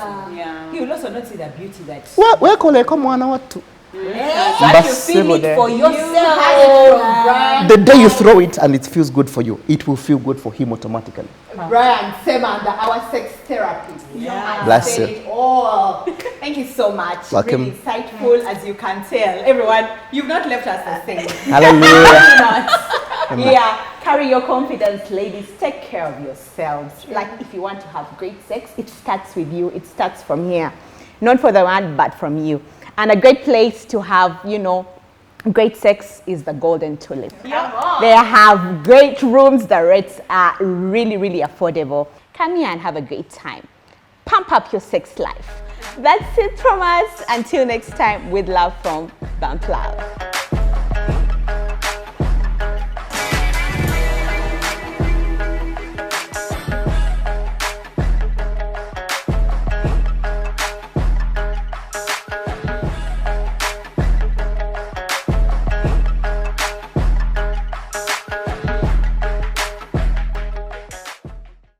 You will also not see the beauty that Where call it? Come on, what to? that you feel it for yourself. The day you throw it and it feels good for you, it will feel good for him automatically. Brian, Semanda, our sex therapist. Bless Said you. it all. Thank you so much. Welcome. Really insightful, as you can tell. Everyone, you've not left us the same. Hallelujah. Yeah, carry your confidence, ladies. Take care of yourselves. Like, if you want to have great sex, it starts with you. It starts from here. Not for the man, but from you. And a great place to have, great sex is the Golden Tulip. They have great rooms. The rates are really, really affordable. Come here and have a great time. Pump up your sex life. That's it from us. Until next time, with love from Bump Love.